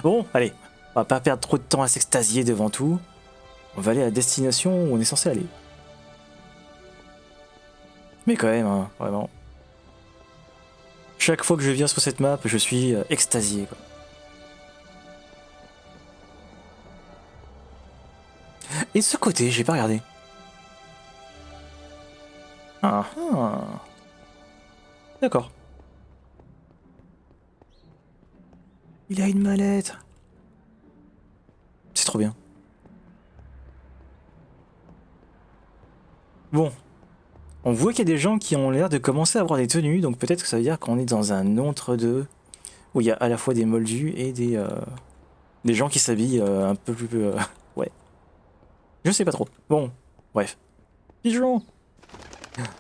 Bon, allez. On va pas perdre trop de temps à s'extasier devant tout. On va aller à la destination où on est censé aller. Mais quand même, hein, vraiment. Chaque fois que je viens sur cette map, je suis extasié, quoi. Et de ce côté, j'ai pas regardé. Ah ah. D'accord. Il a une mallette. C'est trop bien. Bon. On voit qu'il y a des gens qui ont l'air de commencer à avoir des tenues, donc peut-être que ça veut dire qu'on est dans un entre-deux, où il y a à la fois des moldus et des gens qui s'habillent un peu plus... ouais. Je sais pas trop. Bon, bref. Pigeon.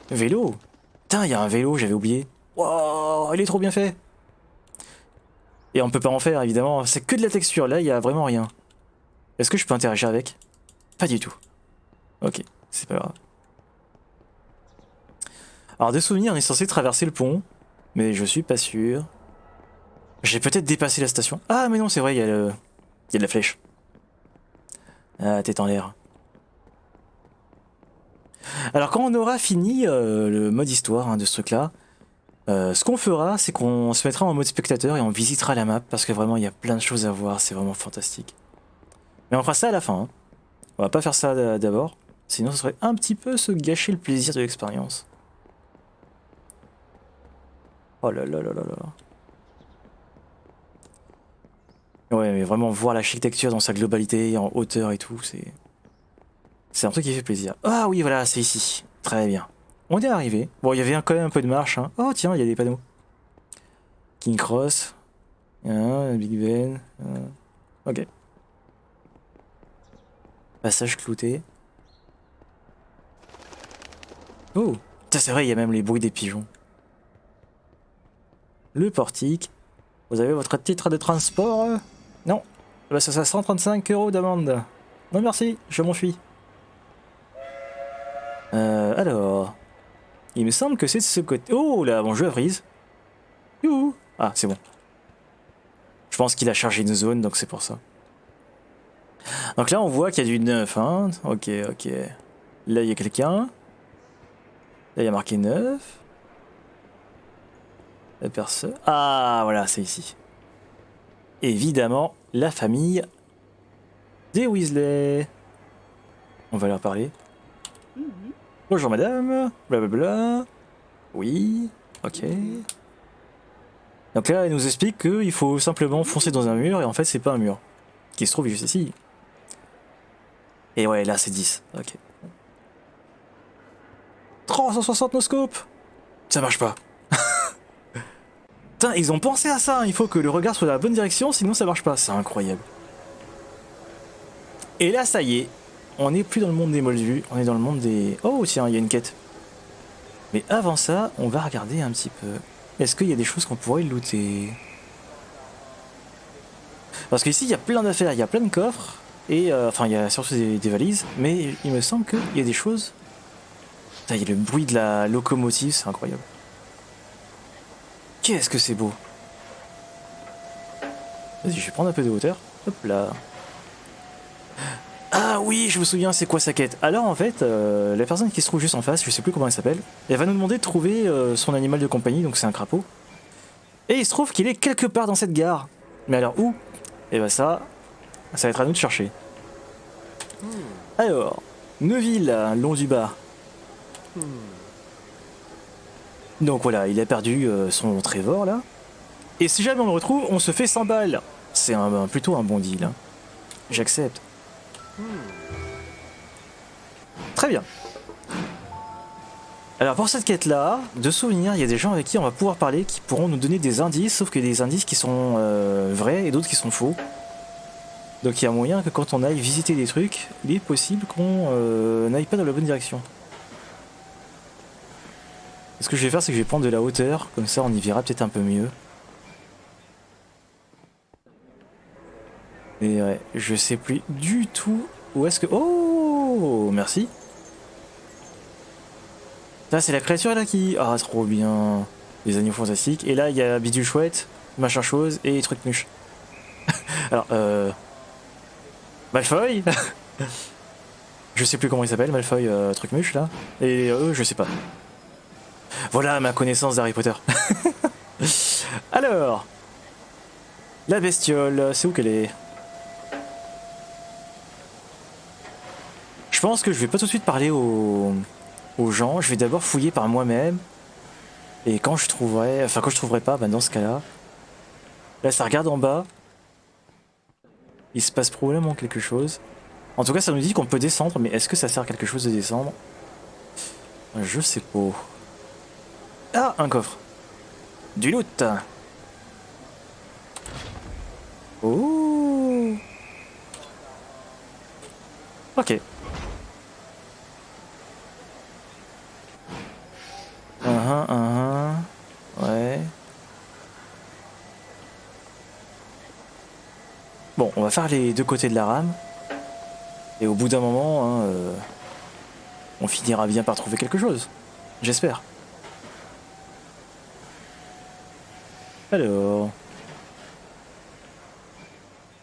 Vélo. Putain, il y a un vélo, j'avais oublié. Wow, il est trop bien fait. Et on peut pas en faire, évidemment. C'est que de la texture. Là, il y a vraiment rien. Est-ce que je peux interagir avec? Pas du tout. Ok, c'est pas grave. Alors, de souvenir, on est censé traverser le pont, mais je suis pas sûr. J'ai peut-être dépassé la station. Ah, mais non, c'est vrai, il y a il y a de la flèche. Ah, tête en l'air. Alors, quand on aura fini le mode histoire, hein, de ce truc-là, ce qu'on fera, c'est qu'on se mettra en mode spectateur et on visitera la map parce que vraiment, il y a plein de choses à voir. C'est vraiment fantastique. Mais on fera ça à la fin, hein. On va pas faire ça d'abord, sinon ce serait un petit peu se gâcher le plaisir de l'expérience. Oh là là là là là. Ouais, mais vraiment voir l'architecture dans sa globalité, en hauteur et tout, c'est un truc qui fait plaisir. Ah oui, voilà, c'est ici. Très bien. On est arrivé. Bon, il y avait quand même un peu de marche, hein. Oh tiens, il y a des panneaux. King Cross. Big Ben. Ok. Passage clouté. Oh, ça c'est vrai, il y a même les bruits des pigeons. Le portique. Vous avez votre titre de transport? Non. Bah, ça sera 135 € d'amende. Non merci, je m'enfuis. Alors. Il me semble que c'est de ce côté. Oh là, bon, je frise. Youhou. Ah, c'est bon. Je pense qu'il a chargé une zone, donc c'est pour ça. Donc là, on voit qu'il y a du neuf, hein. Ok, ok. Là, il y a quelqu'un. Là, il y a marqué neuf. La personne. Ah, voilà, c'est ici. Évidemment, la famille des Weasley. On va leur parler. Bonjour madame. Blablabla. Oui. Ok. Donc là, elle nous explique qu'il faut simplement foncer dans un mur, et en fait, c'est pas un mur. Qui se trouve juste ici. Et ouais, là, c'est 10. Ok. 360 no scope. Ça marche pas. Putain, ils ont pensé à ça, hein. Il faut que le regard soit dans la bonne direction, sinon ça marche pas. C'est incroyable. Et là, ça y est. On n'est plus dans le monde des moldus, on est dans le monde des... Oh, tiens, il y a une quête. Mais avant ça, on va regarder un petit peu. Est-ce qu'il y a des choses qu'on pourrait looter? Parce qu'ici, il y a plein d'affaires, il y a plein de coffres. Et enfin, il y a surtout des valises. Mais il me semble qu'il y a des choses... Putain, il y a le bruit de la locomotive, c'est incroyable. Qu'est-ce que c'est beau. Vas-y, je vais prendre un peu de hauteur. Hop là. Ah oui, je me souviens, c'est quoi sa quête? Alors en fait, la personne qui se trouve juste en face, je sais plus comment elle s'appelle, elle va nous demander de trouver son animal de compagnie, donc c'est un crapaud. Et il se trouve qu'il est quelque part dans cette gare. Mais alors où? Et bah ça va être à nous de chercher. Alors, Neuville, long du bas. Donc voilà, il a perdu son Trevor là. Et si jamais on le retrouve, on se fait 100 balles. C'est plutôt un bon deal. Hein. J'accepte. Très bien. Alors pour cette quête là, de souvenirs, il y a des gens avec qui on va pouvoir parler qui pourront nous donner des indices, sauf que des indices qui sont vrais et d'autres qui sont faux. Donc il y a moyen que quand on aille visiter des trucs, il est possible qu'on n'aille pas dans la bonne direction. Ce que je vais faire, c'est que je vais prendre de la hauteur, comme ça on y verra peut-être un peu mieux. Et ouais, je sais plus du tout où est-ce que... Oh, merci. Là, c'est la créature là qui... Ah, trop bien. Les animaux fantastiques. Et là, il y a bidule chouette, machin chose et truc muche. Alors, Malfoy. Je sais plus comment il s'appelle, Malfoy, truc muche là. Et eux, je sais pas. Voilà ma connaissance d'Harry Potter. Alors, la bestiole, c'est où qu'elle est? Je pense que je vais pas tout de suite parler aux gens, je vais d'abord fouiller par moi-même. Et quand je trouverai, enfin quand je trouverai pas, bah dans ce cas-là, là ça regarde en bas. Il se passe probablement quelque chose. En tout cas, ça nous dit qu'on peut descendre, mais est-ce que ça sert à quelque chose de descendre? Je sais pas. Ah, un coffre. Du loot. Oh. Ok. Ouais. Bon, on va faire les deux côtés de la rame. Et au bout d'un moment, hein, on finira bien par trouver quelque chose. J'espère. Alors...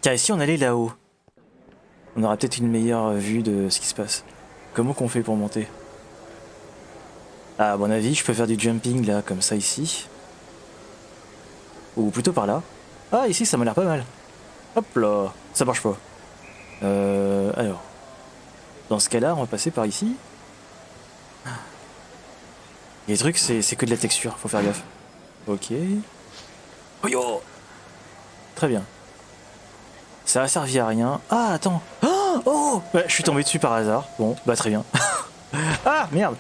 Car ici on allait là-haut. On aura peut-être une meilleure vue de ce qui se passe. Comment qu'on fait pour monter? Ah, à mon avis, je peux faire du jumping là, comme ça ici. Ou plutôt par là. Ah, ici ça m'a l'air pas mal. Hop là, ça marche pas. Alors. Dans ce cas-là, on va passer par ici. Les trucs, c'est que de la texture, faut faire gaffe. Ok. Oh yo. Très bien. Ça a servi à rien. Ah, attends. Oh, ouais, je suis tombé dessus par hasard. Bon, bah très bien. Ah, merde.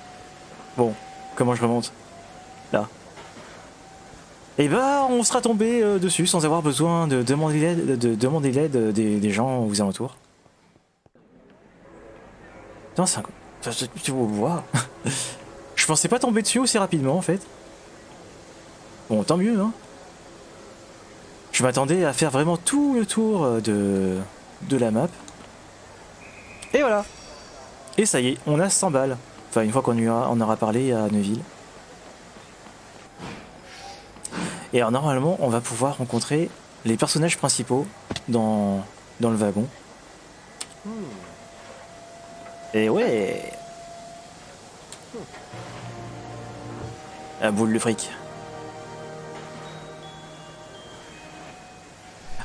Bon, comment je remonte? Là. Et bah, on sera tombé dessus sans avoir besoin de demander l'aide des gens aux alentours. Putain, c'est un... Tu vois. Je pensais pas tomber dessus aussi rapidement en fait. Bon, tant mieux, hein. Je m'attendais à faire vraiment tout le tour de la map. Et voilà. Et ça y est, on a 100 balles. Enfin, une fois on aura parlé à Neuville. Et alors normalement, on va pouvoir rencontrer les personnages principaux dans le wagon. Et ouais. La boule de fric.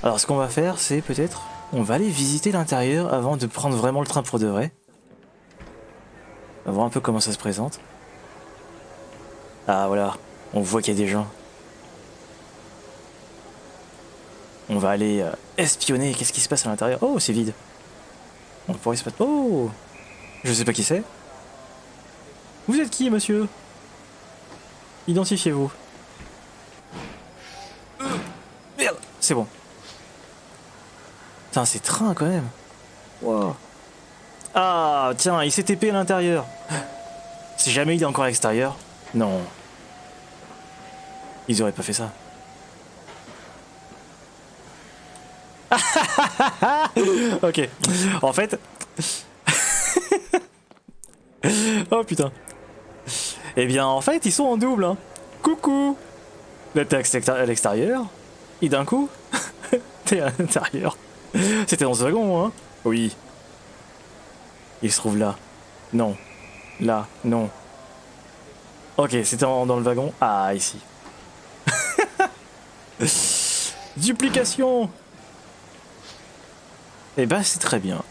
Alors ce qu'on va faire, c'est peut-être... On va aller visiter l'intérieur avant de prendre vraiment le train pour de vrai. On va voir un peu comment ça se présente. Ah voilà. On voit qu'il y a des gens. On va aller espionner. Qu'est-ce qui se passe à l'intérieur? Oh, c'est vide. On pourrait se passer. Oh, je sais pas qui c'est. Vous êtes qui, monsieur? Identifiez-vous. Merde, c'est bon. Putain, c'est train quand même. Wow. Ah, tiens, il s'est TP à l'intérieur. Si jamais il est encore à l'extérieur. Non. Ils auraient pas fait ça. Ok. En fait. Oh putain. Eh bien, en fait, ils sont en double. Hein. Coucou. Là, t'es à l'extérieur. Et d'un coup, t'es à l'intérieur. C'était dans ce wagon, hein? Oui. Il se trouve là. Non. Là. Non. Ok, c'était dans le wagon. Ah, ici. Duplication. Eh ben, c'est très bien.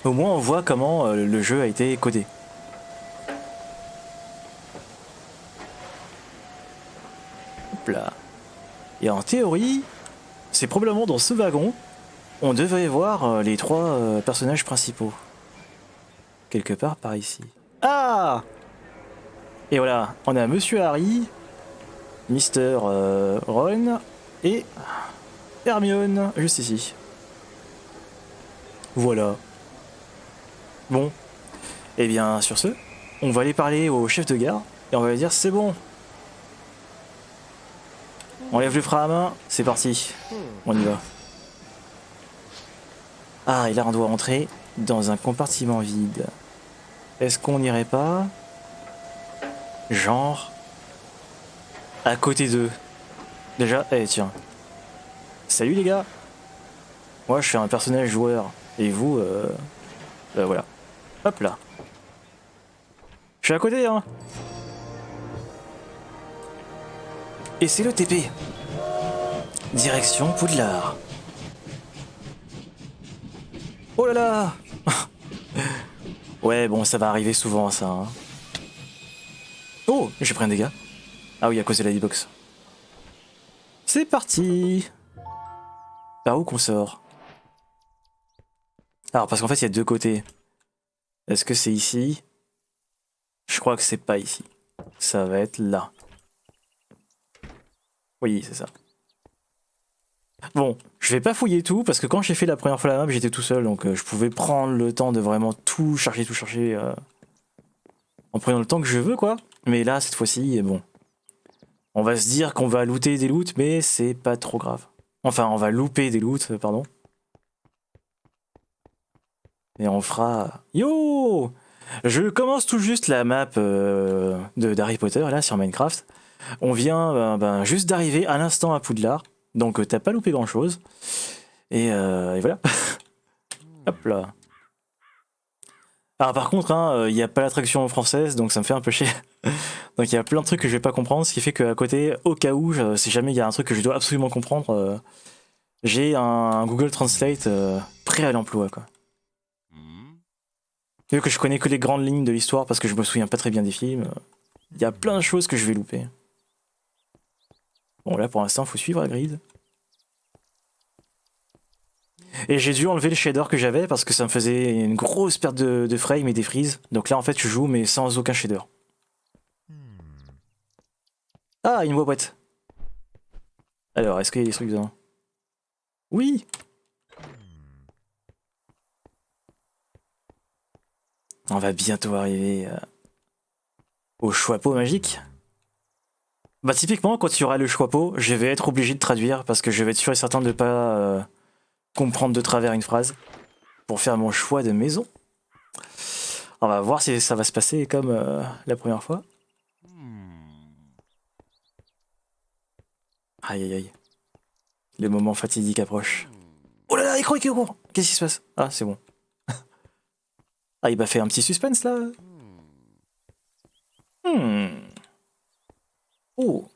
Au moins, on voit comment le jeu a été codé. Hop là. Et en théorie, c'est probablement dans ce wagon, on devrait voir les trois personnages principaux. Quelque part par ici. Ah! Et voilà, on a Monsieur Harry, Mister Ron et Hermione, juste ici. Voilà. Bon. Et bien, sur ce, on va aller parler au chef de gare et on va lui dire c'est bon. On lève le frein à main, c'est parti. On y va. Ah, et là on doit entrer dans un compartiment vide. Est-ce qu'on n'irait pas genre à côté d'eux? Déjà, eh tiens. Salut les gars. Moi je suis un personnage joueur. Et vous, voilà. Hop là. Je suis à côté, hein. Et c'est le TP. Direction Poudlard. Oh là là. Ouais, bon, ça va arriver souvent, ça. Hein. Oh, j'ai pris un dégât. Ah oui, à cause de la hitbox. C'est parti. Par où qu'on sort? Alors, parce qu'en fait, il y a deux côtés. Est-ce que c'est ici? Je crois que c'est pas ici. Ça va être là. Oui, c'est ça. Bon, je vais pas fouiller tout, parce que quand j'ai fait la première fois la map, j'étais tout seul, donc je pouvais prendre le temps de vraiment tout chercher, en prenant le temps que je veux, quoi. Mais là, cette fois-ci, bon. On va se dire qu'on va looter des loots, mais c'est pas trop grave. Enfin, on va louper des loots, pardon. Et on fera... Yo! Je commence tout juste la map d'Harry Potter, là, sur Minecraft. On vient juste d'arriver à l'instant à Poudlard, donc t'as pas loupé grand-chose. Et voilà. Hop là. Alors par contre, il n'y a pas l'attraction française, donc ça me fait un peu chier. Donc il y a plein de trucs que je vais pas comprendre, ce qui fait qu'à côté, au cas où, si jamais il y a un truc que je dois absolument comprendre, j'ai un Google Translate prêt à l'emploi, quoi. Vu que je connais que les grandes lignes de l'histoire parce que je me souviens pas très bien des films, il y a plein de choses que je vais louper. Bon là pour l'instant, faut suivre la grid. Et j'ai dû enlever le shader que j'avais parce que ça me faisait une grosse perte de frame et des freezes. Donc là en fait je joue mais sans aucun shader. Ah, une boîte. Alors, est-ce qu'il y a des trucs dedans? Oui. On va bientôt arriver au choix-pot magique. Bah typiquement, quand il y aura le choix-pot, je vais être obligé de traduire parce que je vais être sûr et certain de ne pas comprendre de travers une phrase pour faire mon choix de maison. On va voir si ça va se passer comme la première fois. Aïe aïe aïe. Le moment fatidique approche. Oh là là, écran qui court. Qu'est-ce qui se passe? Ah, c'est bon. Ah, il m'a fait un petit suspense là. Oh.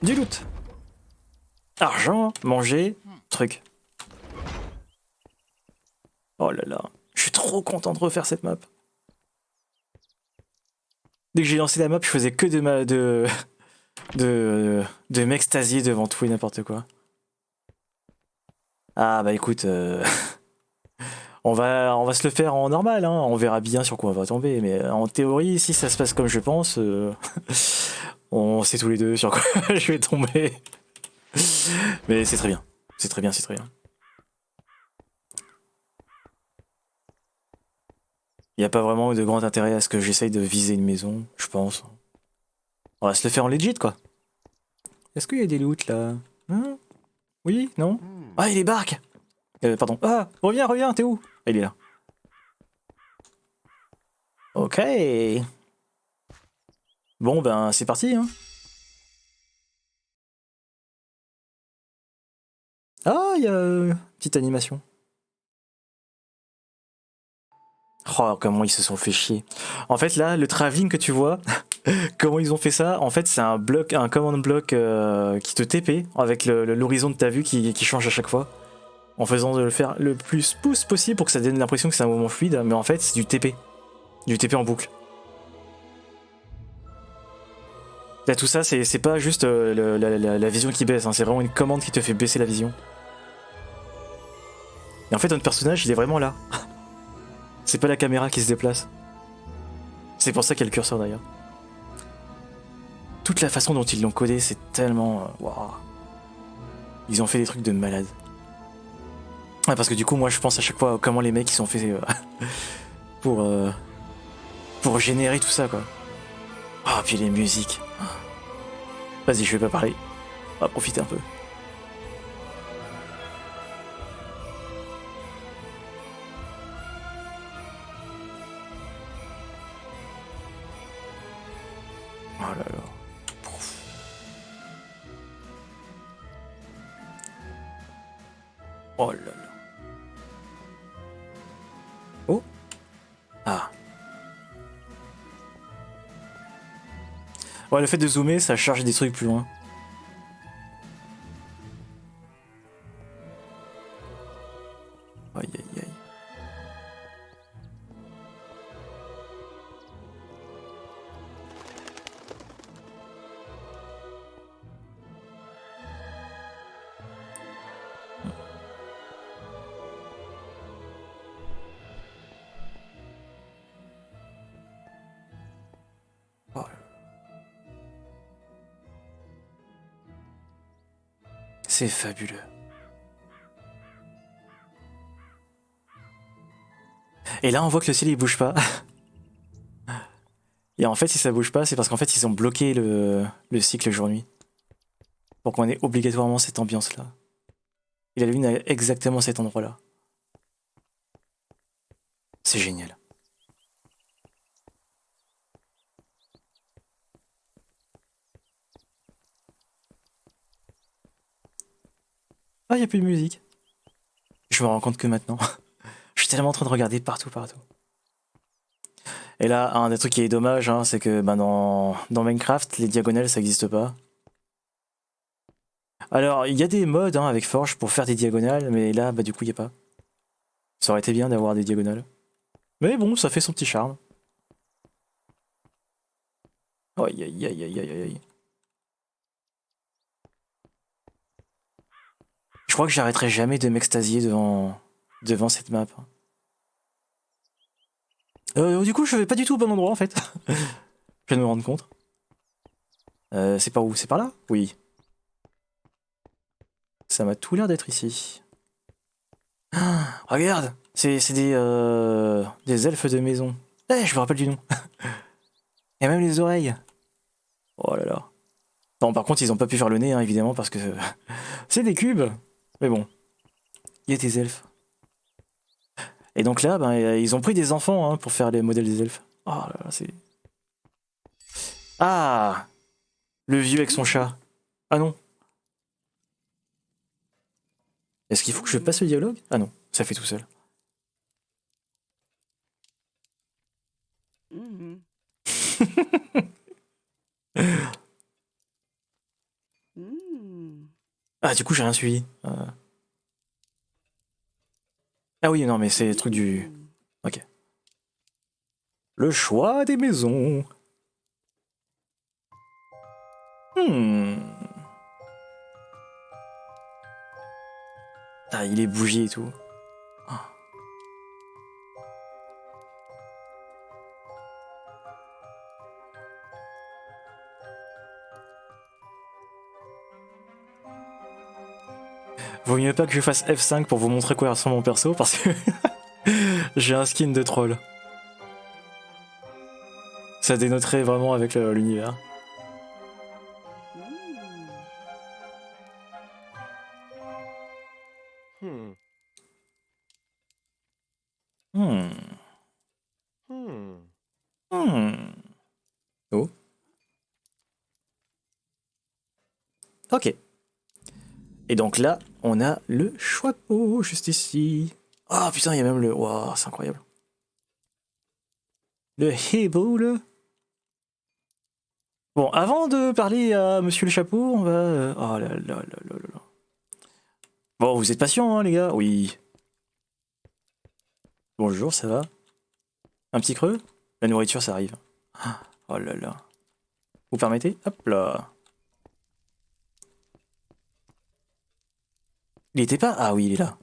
Du loot. Argent, manger, truc. Oh là là. Je suis trop content de refaire cette map. Dès que j'ai lancé la map, je faisais que de m'extasier devant tout et n'importe quoi. Ah bah écoute, on va se le faire en normal, hein. On verra bien sur quoi on va tomber, mais en théorie, si ça se passe comme je pense, on sait tous les deux sur quoi je vais tomber. Mais c'est très bien, c'est très bien, c'est très bien. Il n'y a pas vraiment de grand intérêt à ce que j'essaye de viser une maison, je pense. On va se le faire en legit, quoi. Est-ce qu'il y a des loots là? Hein? Oui? Non? Ah, il débarque! Pardon. Ah! Reviens, reviens, t'es où? Ah, il est là. Ok. Bon, ben, c'est parti, hein. Ah, il y a petite animation. Oh, comment ils se sont fait chier. En fait, là, le travelling que tu vois, comment ils ont fait ça, en fait, c'est un bloc, un command block qui te TP avec l'horizon de ta vue qui change à chaque fois. En faisant de le faire le plus pouce possible pour que ça donne l'impression que c'est un mouvement fluide, mais en fait, c'est du TP. Du TP en boucle. Là, tout ça, c'est pas juste la vision qui baisse, hein, c'est vraiment une commande qui te fait baisser la vision. Et en fait, notre personnage, il est vraiment là. C'est pas la caméra qui se déplace. C'est pour ça qu'il y a le curseur d'ailleurs. Toute la façon dont ils l'ont codé, c'est tellement... Waouh. Ils ont fait des trucs de malade. Ah, parce que du coup, moi, je pense à chaque fois comment les mecs ils sont faits pour, euh, pour générer tout ça, quoi. Ah, puis les musiques. Vas-y, je vais pas parler. On va profiter un peu. Oh là là. Oh là là. Oh. Ah. Ouais, le fait de zoomer, ça charge des trucs plus loin. Aïe aïe aïe. Oh là là. C'est fabuleux. Et là, on voit que le ciel il bouge pas. Et en fait, si ça bouge pas, c'est parce qu'en fait, ils ont bloqué le cycle jour-nuit. Pour qu'on ait obligatoirement cette ambiance-là. Et la lune a exactement cet endroit-là. C'est génial. Ah, y a plus de musique. Je me rends compte que maintenant, je suis tellement en train de regarder partout, partout. Et là, un des trucs qui est dommage, hein, c'est que bah, dans Minecraft, les diagonales, ça n'existe pas. Alors, il y a des modes hein, avec Forge pour faire des diagonales, mais là, bah, du coup, il n'y a pas. Ça aurait été bien d'avoir des diagonales. Mais bon, ça fait son petit charme. Aïe, aïe, aïe, aïe, aïe, aïe. Je crois que j'arrêterai jamais de m'extasier devant cette map. Du coup, je vais pas du tout au bon endroit, en fait. Je viens de me rendre compte. C'est par où? C'est par là? Oui. Ça m'a tout l'air d'être ici. Ah, regarde! C'est des elfes de maison. Eh, je me rappelle du nom. Et même les oreilles. Oh là là. Bon, par contre, ils ont pas pu faire le nez, hein, évidemment, parce que c'est des cubes. Mais bon, il y a des elfes. Et donc là, ben, ils ont pris des enfants hein, pour faire les modèles des elfes. Oh là là, c'est... Ah! Le vieux avec son chat. Ah non. Est-ce qu'il faut que je passe le dialogue? Ah non, ça fait tout seul. Mhm. Mm. Ah, du coup, j'ai rien suivi. Ah oui, non, mais c'est le truc du... Mm. Ok. Le choix des maisons. Ah, il est bougie et tout. Vaut mieux pas que je fasse F5 pour vous montrer quoi ressemble mon perso parce que j'ai un skin de troll. Ça dénoterait vraiment avec l'univers. Hmm. Hmm. Hmm. Hmm. Oh. Ok. Et donc là, on a le chapeau juste ici. Ah putain, il y a même le... Waouh, c'est incroyable. Le hibou, là. Bon, avant de parler à Monsieur le Chapeau, on va... Oh là là là là là là. Bon, vous êtes patients, hein, les gars? Oui. Bonjour, ça va? Un petit creux? La nourriture, ça arrive. Oh là là. Vous permettez? Hop là. Il était pas? Ah oui, il est là.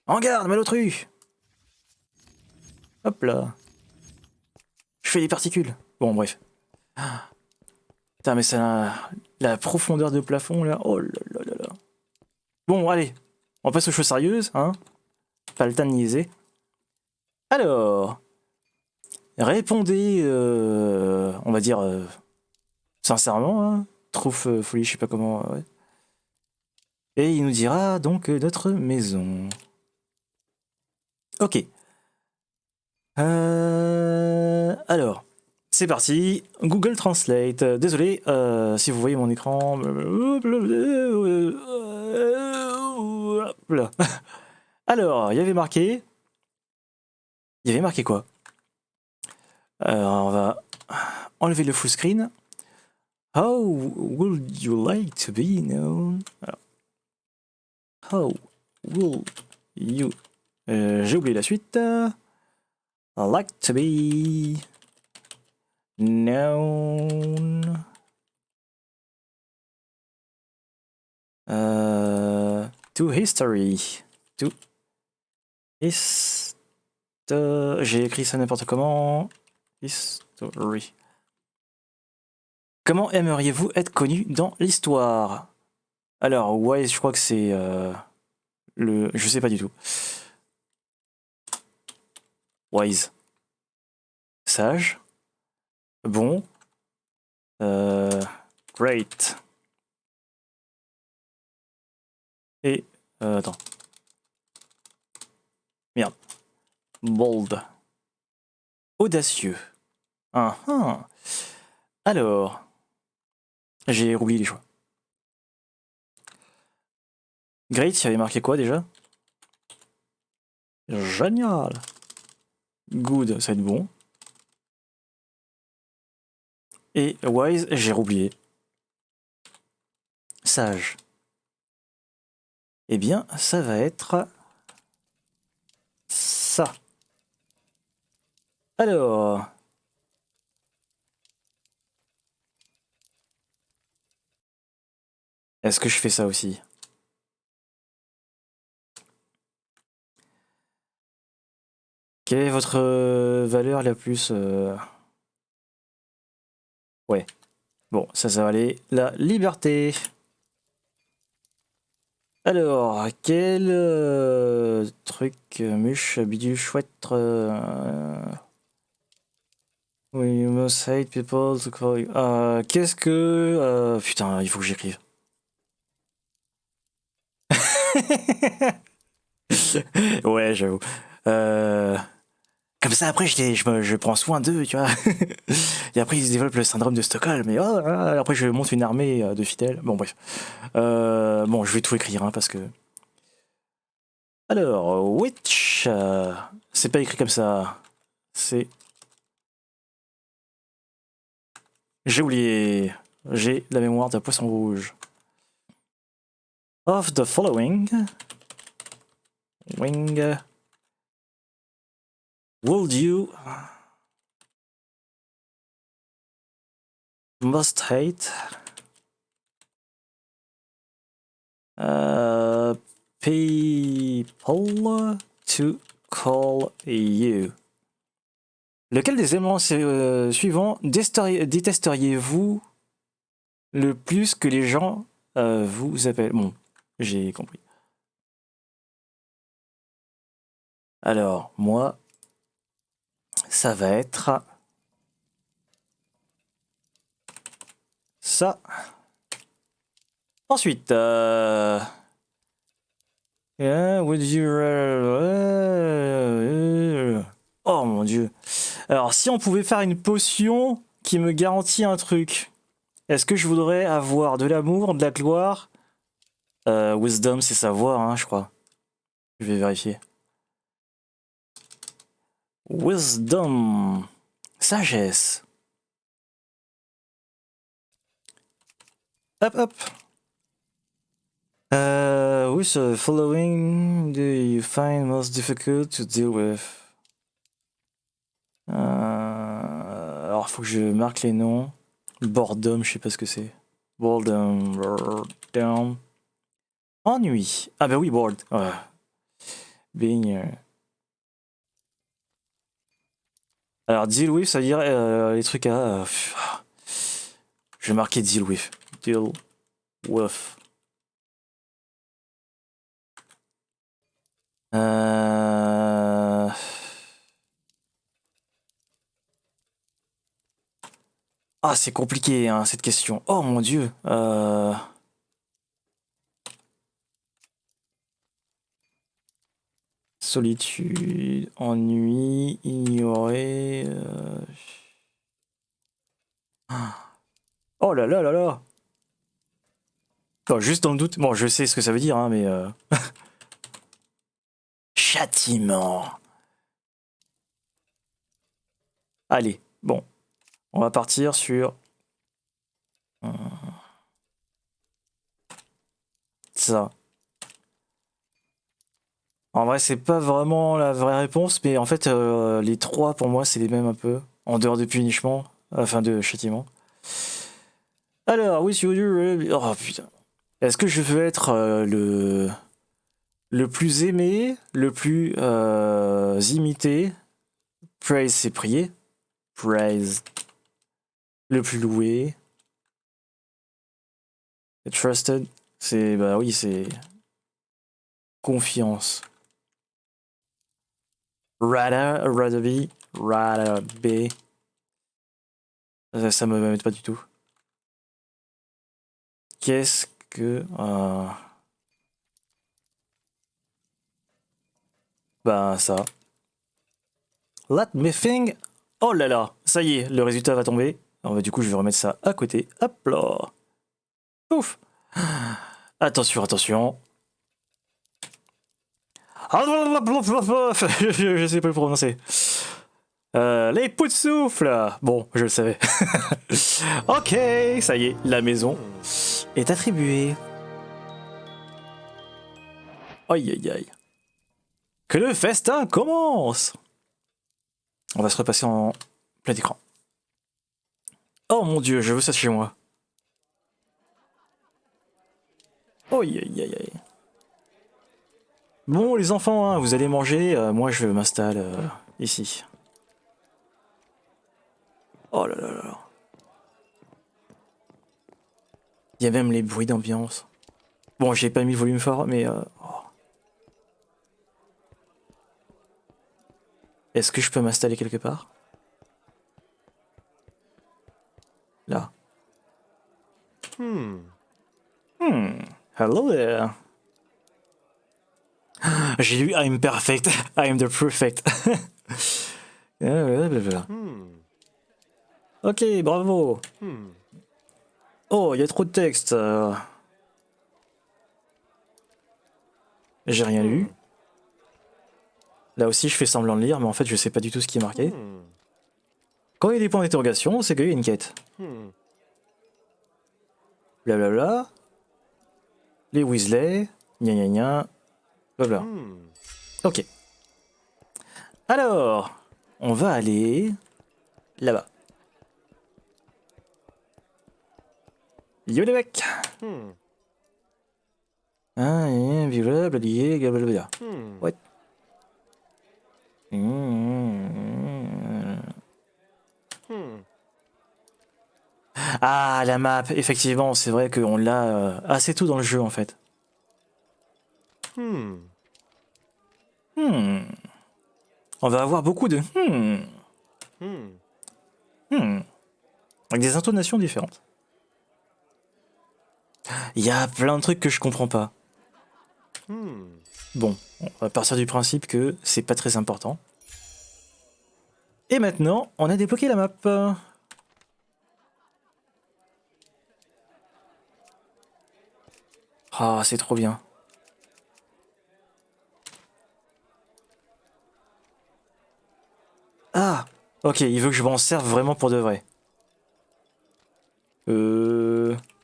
En garde, malotru! Hop là. Je fais des particules. Bon, bref. Putain, mais ça... La profondeur de plafond, là. Oh là là là là. Bon, allez. On passe aux choses sérieuses, hein. Pas le temps de niaiser. Alors... Répondez, on va dire, sincèrement, hein. Trouf, folie, je sais pas comment... ouais. Et il nous dira donc notre maison. Ok. Alors, c'est parti. Google Translate. Désolé si vous voyez mon écran. Hop là. Alors, il y avait marqué. Il y avait marqué quoi? Alors, on va enlever le full screen. How would you like to be known? Alors, how will you... j'ai oublié la suite. Like to be known. To history. To j'ai écrit ça n'importe comment. History. Comment aimeriez-vous être connu dans l'histoire? Alors, Wise, je crois que c'est le... Je sais pas du tout. Wise. Sage. Bon. Great. Et... attends. Merde. Bold. Audacieux. Alors... J'ai oublié les choix. Great, il y avait marqué quoi déjà? Génial. Good, ça va être bon. Et wise, j'ai oublié. Sage. Eh bien, ça va être... ça. Alors... Est-ce que je fais ça aussi? Quelle est votre valeur la plus... Ouais. Bon, ça va aller. La liberté. Alors, quel truc, muche, bidule, chouette... We must hate people to call you... qu'est-ce que... putain, il faut que j'écrive. Ouais, j'avoue. Comme ça, après, je prends soin d'eux, tu vois. Et après, ils se développent le syndrome de Stockholm. Et après, je monte une armée de fidèles. Bon, bref. Bon, je vais tout écrire, hein, parce que... Alors, Witch... c'est pas écrit comme ça. C'est... J'ai oublié. J'ai la mémoire d'un poisson rouge. Of the following... Wing... Would you... Most hate. People to call you. Lequel des éléments suivants détesteriez-vous le plus que les gens vous appellent? Bon, j'ai compris. Alors, moi, ça va être ça. Ensuite, would you... Oh mon dieu. Alors, si on pouvait faire une potion qui me garantit un truc, est-ce que je voudrais avoir de l'amour, de la gloire? Wisdom, c'est savoir, hein, je crois. Je vais vérifier. Wisdom. Sagesse. Hop, hop. Which of the following do you find most difficult to deal with? Alors, faut que je marque les noms. Boredom, je sais pas ce que c'est. Boredom. Ennui. Ah bah oui, bored. Ouais. Being... Alors, deal with, ça veut dire les trucs à... je vais marquer deal with. Deal with. Ah, c'est compliqué, hein, cette question. Oh mon dieu. Solitude, ennui, ignorer. Oh là là là là. Oh, juste dans le doute. Bon, je sais ce que ça veut dire, hein, mais... Châtiment. Allez, bon. On va partir sur... ça. En vrai, c'est pas vraiment la vraie réponse, mais en fait, les trois, pour moi, c'est les mêmes un peu. En dehors de punishment, enfin de châtiment. Alors, oui, oh putain. Est-ce que je veux être le plus aimé, le plus imité? Praise, c'est prier. Praise. Le plus loué. Trusted, c'est... Bah oui, c'est... Confiance. Rather be. Ça me met pas du tout. Qu'est-ce que... bah ça. Let me think. Oh là là, ça y est, le résultat va tomber. Alors, bah, du coup, je vais remettre ça à côté. Hop là. Ouf. Attention, attention. Je sais pas le prononcer. Les pots de souffle. Bon, je le savais. Ok, ça y est, la maison est attribuée. Aïe aïe aïe. Que le festin commence. On va se repasser en plein écran. Oh mon dieu, je veux ça chez moi. Aïe aïe aïe aïe. Bon les enfants, hein, vous allez manger, moi je m'installe ici. Oh là là là. Il y a même les bruits d'ambiance. Bon, j'ai pas mis le volume fort, mais... oh. Est-ce que je peux m'installer quelque part? Là. Hello there. J'ai lu I'm perfect. I am the perfect. Ok, bravo. Oh, il y a trop de texte. J'ai rien lu. Là aussi, je fais semblant de lire, mais en fait, je sais pas du tout ce qui est marqué. Quand il y a des points d'interrogation, c'est qu'il y a une quête. Blablabla. Les Weasley. Gna gna gna. Blabla. Ok. Alors, on va aller là-bas. Yo les mecs. Hmm. Ah, blablabla, blablabla. Hmm. What? Hmm. Ah, la map, effectivement, c'est vrai qu'on l'a assez tôt dans le jeu en fait. Hmm. Hmm. On va avoir beaucoup de Hmm. hmm, avec des intonations différentes. Il y a plein de trucs que je comprends pas. Hmm. Bon, on va partir du principe que c'est pas très important. Et maintenant, on a débloqué la map. Ah, c'est trop bien. Ah, ok, il veut que je m'en serve vraiment pour de vrai.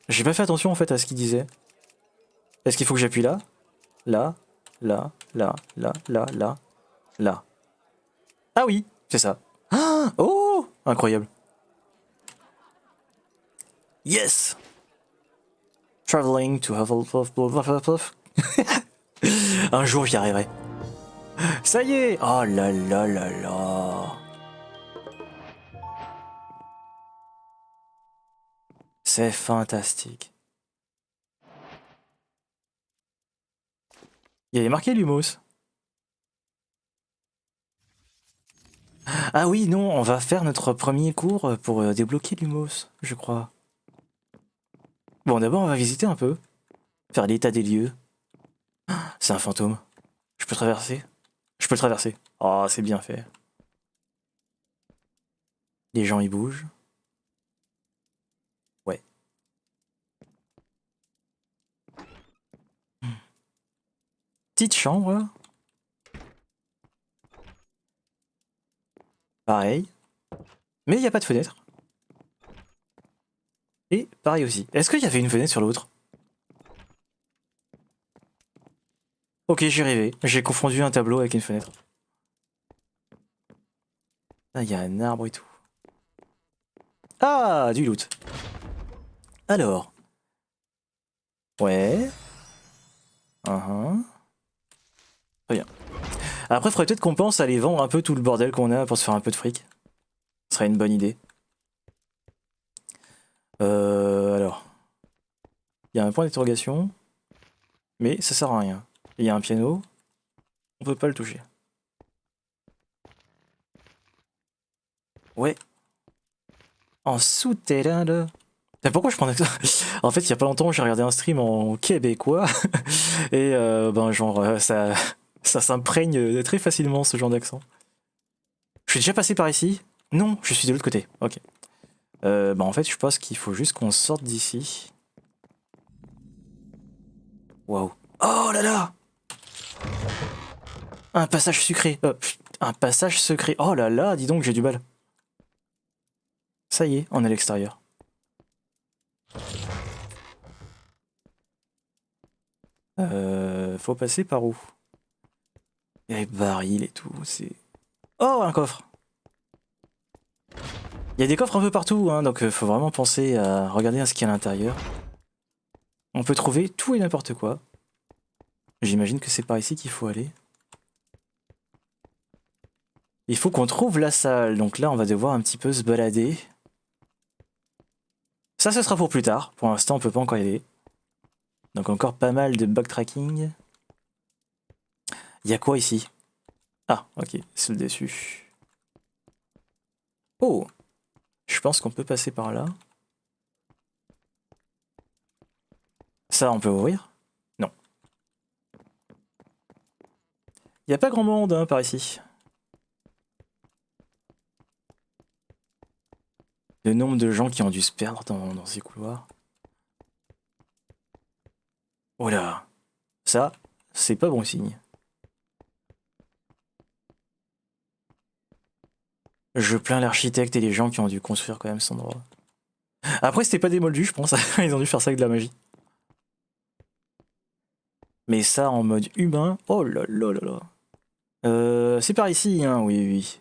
J'ai pas fait attention en fait à ce qu'il disait. Est-ce qu'il faut que j'appuie là? Là, là, là, là, là, là, là. Ah oui, c'est ça. Ah, oh, incroyable. Yes! Traveling to Hufflepuff. Un jour j'y arriverai. Ça y est! Oh là là là là! C'est fantastique. Il y avait marqué Lumos. Ah oui, non, on va faire notre premier cours pour débloquer Lumos, je crois. Bon, d'abord, on va visiter un peu. Faire l'état des lieux. C'est un fantôme. Je peux traverser? Je peux le traverser. Oh, c'est bien fait. Les gens y bougent. Ouais. Petite chambre. Pareil. Mais il n'y a pas de fenêtre. Et pareil aussi. Est-ce qu'il y avait une fenêtre sur l'autre? Ok, j'y rêvé. J'ai confondu un tableau avec une fenêtre. Ah, il y a un arbre et tout. Ah, du loot. Alors. Ouais. Très bien. Après, faudrait peut-être qu'on pense à aller vendre un peu tout le bordel qu'on a pour se faire un peu de fric. Ce serait une bonne idée. Alors. Il y a un point d'interrogation. Mais ça sert à rien. Il y a un piano. On peut pas le toucher. Ouais. En souterrain de... Putain, pourquoi je prends ça? En fait, il y a pas longtemps, j'ai regardé un stream en québécois. Et ben genre, ça s'imprègne très facilement, ce genre d'accent. Je suis déjà passé par ici? Non, je suis de l'autre côté. Ok. Bah en fait, je pense qu'il faut juste qu'on sorte d'ici. Waouh. Oh là là! Un passage sucré. Un passage secret. Oh là là, dis donc, j'ai du mal. Ça y est, on est à l'extérieur. Faut passer par où? Il y a les barils et tout, c'est... Oh, un coffre! Il y a des coffres un peu partout, hein, donc faut vraiment penser à regarder à ce qu'il y a à l'intérieur. On peut trouver tout et n'importe quoi. J'imagine que c'est par ici qu'il faut aller. Il faut qu'on trouve la salle, donc là on va devoir un petit peu se balader. Ça, ce sera pour plus tard. Pour l'instant, on peut pas encore y aller. Donc encore pas mal de backtracking. Il y a quoi ici? Ah, ok, c'est le dessus. Oh! Je pense qu'on peut passer par là. Ça, on peut ouvrir? Non. Il n'y a pas grand monde hein, par ici. Le nombre de gens qui ont dû se perdre dans ces couloirs. Oh là! Ça, c'est pas bon signe. Je plains l'architecte et les gens qui ont dû construire quand même cet endroit. Après, c'était pas des moldus, je pense. Ils ont dû faire ça avec de la magie. Mais ça, en mode humain, oh là là là là. C'est par ici, hein, oui, oui.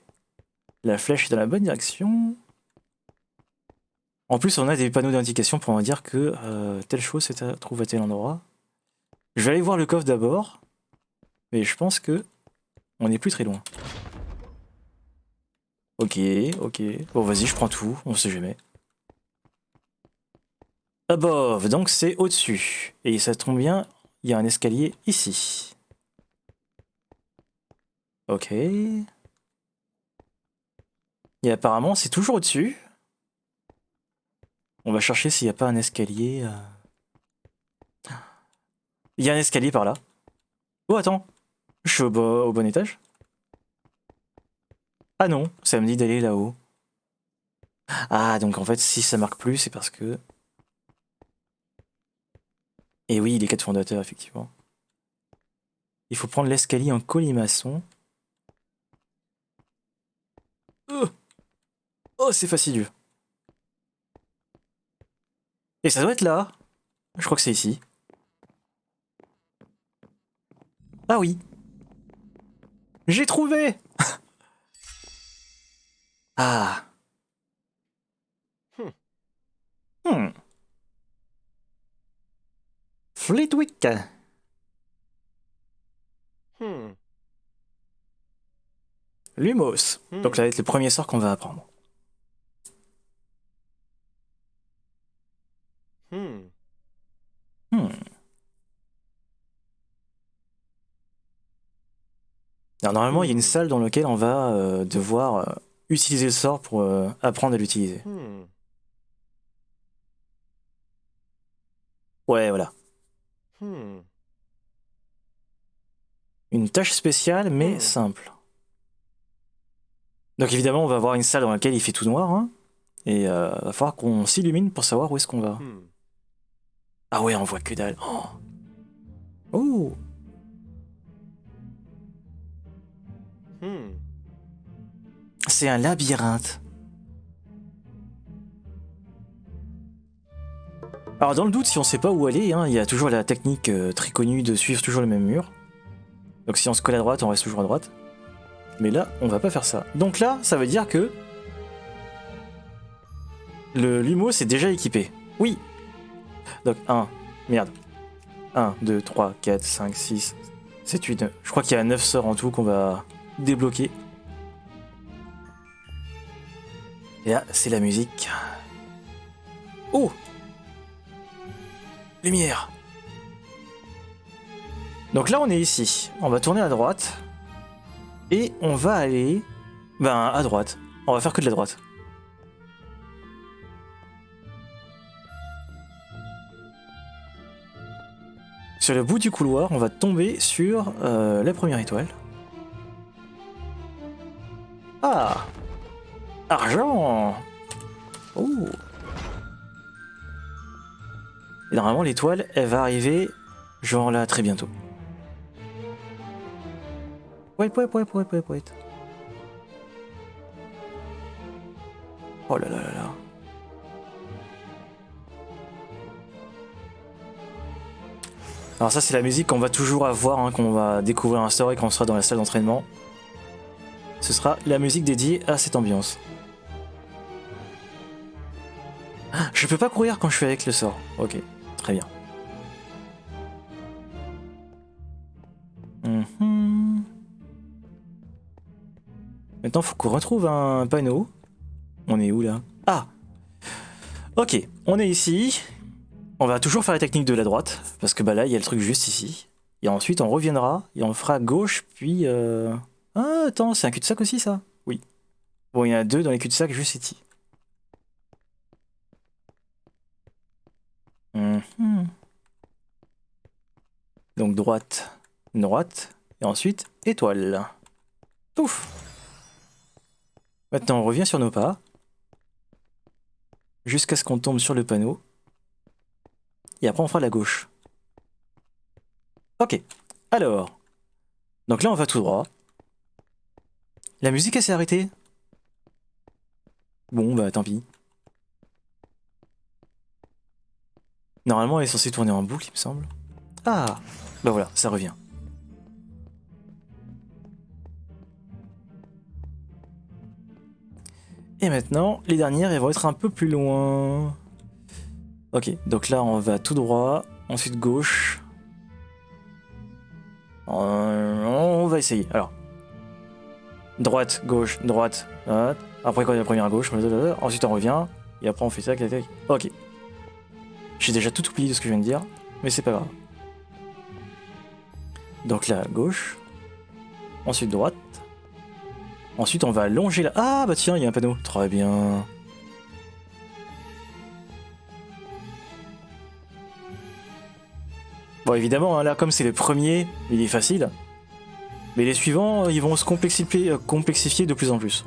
La flèche est dans la bonne direction. En plus, on a des panneaux d'indication pour dire que telle chose se trouve à tel endroit. Je vais aller voir le coffre d'abord. Mais je pense que on n'est plus très loin. Ok, ok. Bon, vas-y, je prends tout, on sait jamais. Above, donc c'est au-dessus. Et ça tombe bien, il y a un escalier ici. Ok. Et apparemment, c'est toujours au-dessus. On va chercher s'il n'y a pas un escalier. Il y a un escalier par là. Oh, attends. Je suis au bon étage. Ah non, ça me dit d'aller là-haut. Ah, donc en fait, si ça marque plus, c'est parce que... Et oui, les 4 fondateurs, effectivement. Il faut prendre l'escalier en colimaçon. Oh, c'est fastidieux. Et ça doit être là. Je crois que c'est ici. Ah oui. J'ai trouvé. Ah. Hmm. Hmm. Fleetwick. Hmm. Lumos. Donc Hmm. ça va être le premier sort qu'on va apprendre. Hmm. Hmm. Alors, normalement, il y a une Hmm. salle dans laquelle on va devoir utiliser le sort pour apprendre à l'utiliser. Hmm. Ouais, voilà. Hmm. Une tâche spéciale, mais Hmm. simple. Donc évidemment, on va avoir une salle dans laquelle il fait tout noir. Hein, et va falloir qu'on s'illumine pour savoir où est-ce qu'on va. Hmm. Ah ouais, on voit que dalle. Oh, oh. Hmm. C'est un labyrinthe. Alors dans le doute, si on sait pas où aller, hein, il y a toujours la technique très connue de suivre toujours le même mur. Donc si on se colle à droite, on reste toujours à droite. Mais là, on va pas faire ça. Donc là, ça veut dire que le Lumos est déjà équipé. Oui. Donc 1, merde. 1, 2, 3, 4, 5, 6, 7, 8, 9. Je crois qu'il y a 9 sorts en tout qu'on va débloquer. Et là, c'est la musique. Oh, lumière. Donc là, on est ici. On va tourner à droite. Et on va aller... Ben, à droite. On va faire que de la droite. Sur le bout du couloir, on va tomber sur la première étoile. Ah, argent. Oh. Et normalement, l'étoile, elle va arriver genre là très bientôt. Wait, wait, wait, wait, wait, wait. Oh là là là là. Alors ça, c'est la musique qu'on va toujours avoir, hein, qu'on va découvrir un story quand on sera dans la salle d'entraînement. Ce sera la musique dédiée à cette ambiance. Ah, je peux pas courir quand je suis avec le sort. Ok, très bien. Mhm. Maintenant, faut qu'on retrouve un panneau. On est où là? Ah, ok, on est ici. On va toujours faire la technique de la droite, parce que bah là, il y a le truc juste ici. Et ensuite, on reviendra et on fera gauche, puis... Ah, attends, c'est un cul-de-sac aussi, ça? Oui. Bon, il y en a deux dans les cul-de-sac juste ici. Mhm. Donc droite, droite, et ensuite étoile. Ouf. Maintenant, on revient sur nos pas, jusqu'à ce qu'on tombe sur le panneau. Et après, on fera la gauche. Ok. Alors, donc là, on va tout droit. La musique, elle s'est arrêtée. Bon, bah tant pis. Normalement, elle est censée tourner en boucle, il me semble. Ah, bah voilà, ça revient. Et maintenant, les dernières, elles vont être un peu plus loin. Ok, donc là, on va tout droit, ensuite gauche. On va essayer. Alors, droite, gauche, droite. Après, quand il y a la première à gauche, ensuite on revient. Et après, on fait ça. Ok. J'ai déjà tout oublié de ce que je viens de dire, mais c'est pas grave. Donc là, gauche. Ensuite, droite. Ensuite, on va longer là. Ah, bah tiens, il y a un panneau. Très bien. Bon, évidemment, hein, là, comme c'est le premier, il est facile. Mais les suivants, ils vont se complexifier de plus en plus.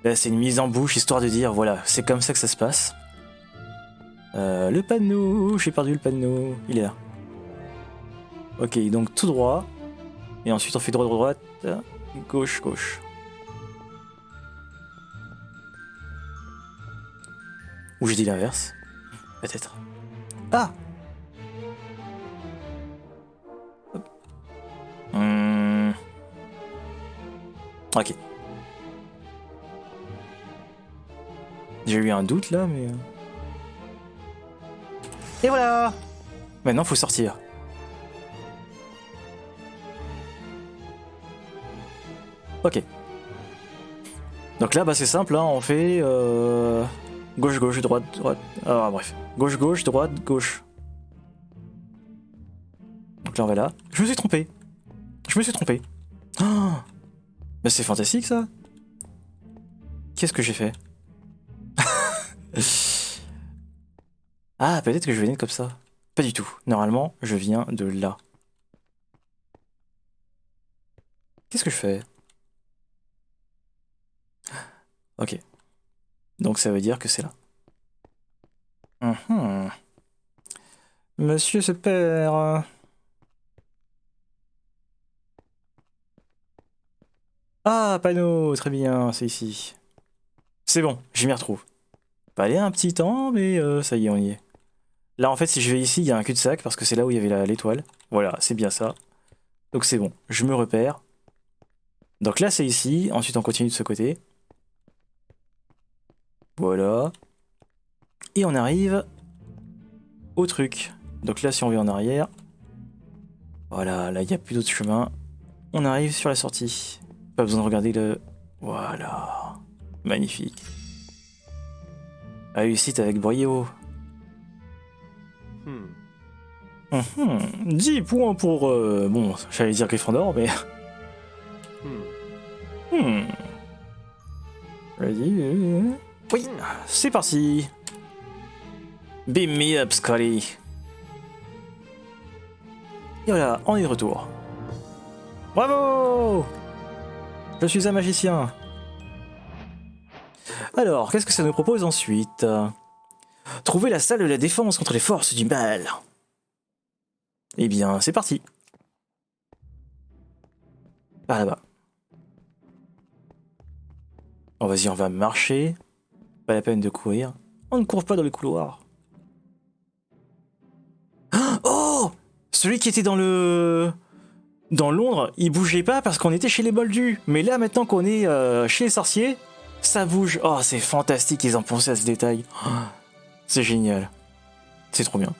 Là, c'est une mise en bouche, histoire de dire, voilà, c'est comme ça que ça se passe. Le panneau, j'ai perdu le panneau. Il est là. Ok, donc tout droit. Et ensuite, on fait droite, droite, gauche, gauche. Ou j'ai dit l'inverse. Peut-être. Ah! Ok. J'ai eu un doute là, mais... Et voilà! Maintenant, faut sortir. Ok. Donc là, bah c'est simple, hein, on fait... Gauche, gauche, droite, droite... Ah, bref. Gauche, gauche, droite, gauche. Donc là, on va là. Je me suis trompé. Je me suis trompé. Oh, bah c'est fantastique, ça. Qu'est-ce que j'ai fait? Ah, peut-être que je venais comme ça. Pas du tout. Normalement, je viens de là. Qu'est-ce que je fais? Ok. Donc ça veut dire que c'est là. Monsieur se perd. Ah, panneau, très bien, c'est ici. C'est bon, je m'y retrouve. Fallait un petit temps, mais ça y est, on y est. Là, en fait, si je vais ici, il y a un cul-de-sac, parce que c'est là où il y avait l'étoile. Voilà, c'est bien ça. Donc c'est bon, je me repère. Donc là, c'est ici, ensuite on continue de ce côté. Voilà. Et on arrive au truc. Donc là, si on vient en arrière... Voilà, là, il n'y a plus d'autre chemin. On arrive sur la sortie. Pas besoin de regarder le... Voilà. Magnifique. Réussite avec brio. 10 points pour... Bon, j'allais dire Gryffondor, mais... Vas-y. Oui, c'est parti. Beam me up, Scully. Et voilà, on est de retour. Bravo! Je suis un magicien. Alors, qu'est-ce que ça nous propose ensuite? Trouver la salle de la défense contre les forces du mal. Eh bien, c'est parti. Par là-bas. Oh, vas-y, on va marcher. Pas la peine de courir. On ne court pas dans les couloirs. Oh! Celui qui était dans le... Dans Londres, il bougeait pas parce qu'on était chez les Moldus. Mais là, maintenant qu'on est chez les sorciers, ça bouge. Oh, c'est fantastique, ils ont pensé à ce détail. Oh, c'est génial. C'est trop bien.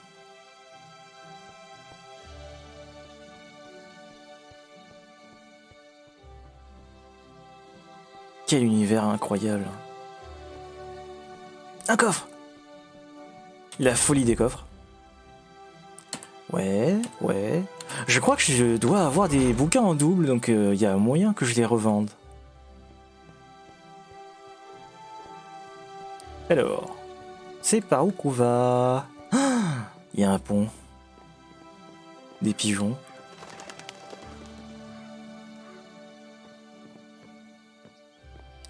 Quel univers incroyable. Un coffre! La folie des coffres. Ouais, ouais. Je crois que je dois avoir des bouquins en double, donc il y a moyen que je les revende. Alors, c'est par où qu'on va? Il y a un pont. Des pigeons.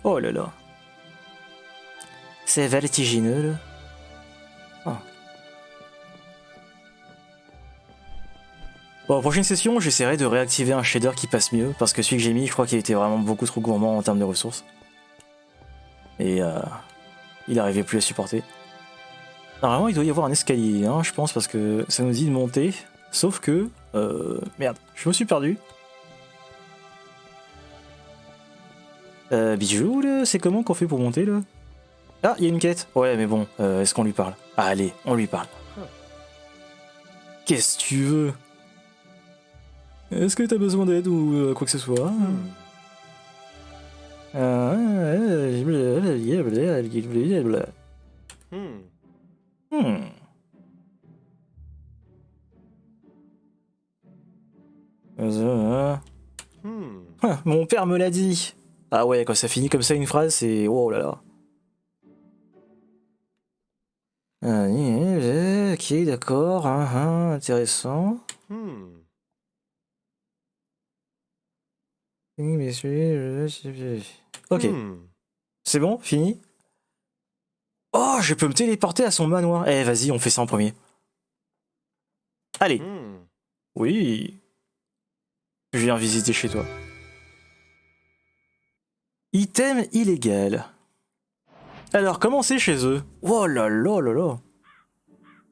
Oh là là. C'est vertigineux, là. Ah. Bon, prochaine session, j'essaierai de réactiver un shader qui passe mieux, parce que celui que j'ai mis, je crois qu'il était vraiment beaucoup trop gourmand en termes de ressources. Et il n'arrivait plus à supporter. Normalement, il doit y avoir un escalier, hein, je pense, parce que ça nous dit de monter. Sauf que... merde, je me suis perdu. Bijou, là, c'est comment qu'on fait pour monter, là? Ah, il y a une quête. Ouais, mais bon, est-ce qu'on lui parle? Ah, allez, on lui parle. Qu'est-ce que tu veux? Est-ce que t'as besoin d'aide ou quoi que ce soit? Hmm. Ah, mon père me l'a dit. Ah ouais, quand ça finit comme ça une phrase, c'est... Oh là là. Ok, d'accord, intéressant. Ok, c'est bon, fini. Oh, je peux me téléporter à son manoir. Eh, vas-y, on fait ça en premier. Allez. Oui. Je viens visiter chez toi. Item illégal. Alors, comment c'est chez eux? Oh là là là là.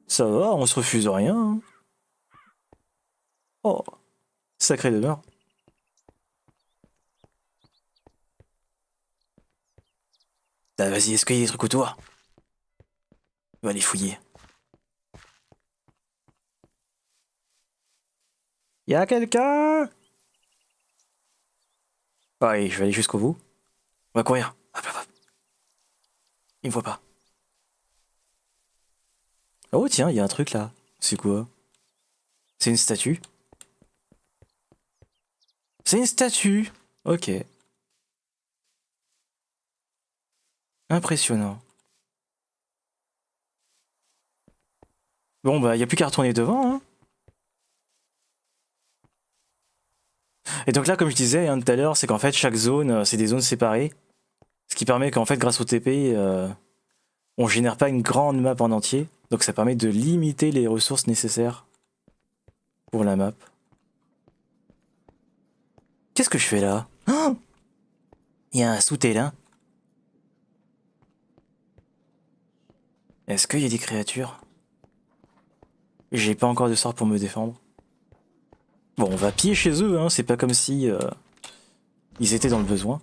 Ça va, on se refuse rien. Hein. Oh, sacré demeure. Ah, vas-y, est-ce qu'il y a des trucs autour? On va aller fouiller. Y'a quelqu'un? Allez, je vais aller jusqu'au bout. On va courir. Hop, hop, hop. Il me voit pas. Oh tiens, il y a un truc là. C'est quoi? C'est une statue. C'est une statue. Ok. Impressionnant. Bon bah, il n'y a plus qu'à retourner devant. Hein. Et donc là, comme je disais hein, tout à l'heure, c'est qu'en fait, chaque zone, c'est des zones séparées. Ce qui permet qu'en fait, grâce au TP, on génère pas une grande map en entier. Donc ça permet de limiter les ressources nécessaires pour la map. Qu'est-ce que je fais là? Il y a un souterrain. Est-ce qu'il y a des créatures? J'ai pas encore de sort pour me défendre. Bon, on va piller chez eux, hein. C'est pas comme si ils étaient dans le besoin.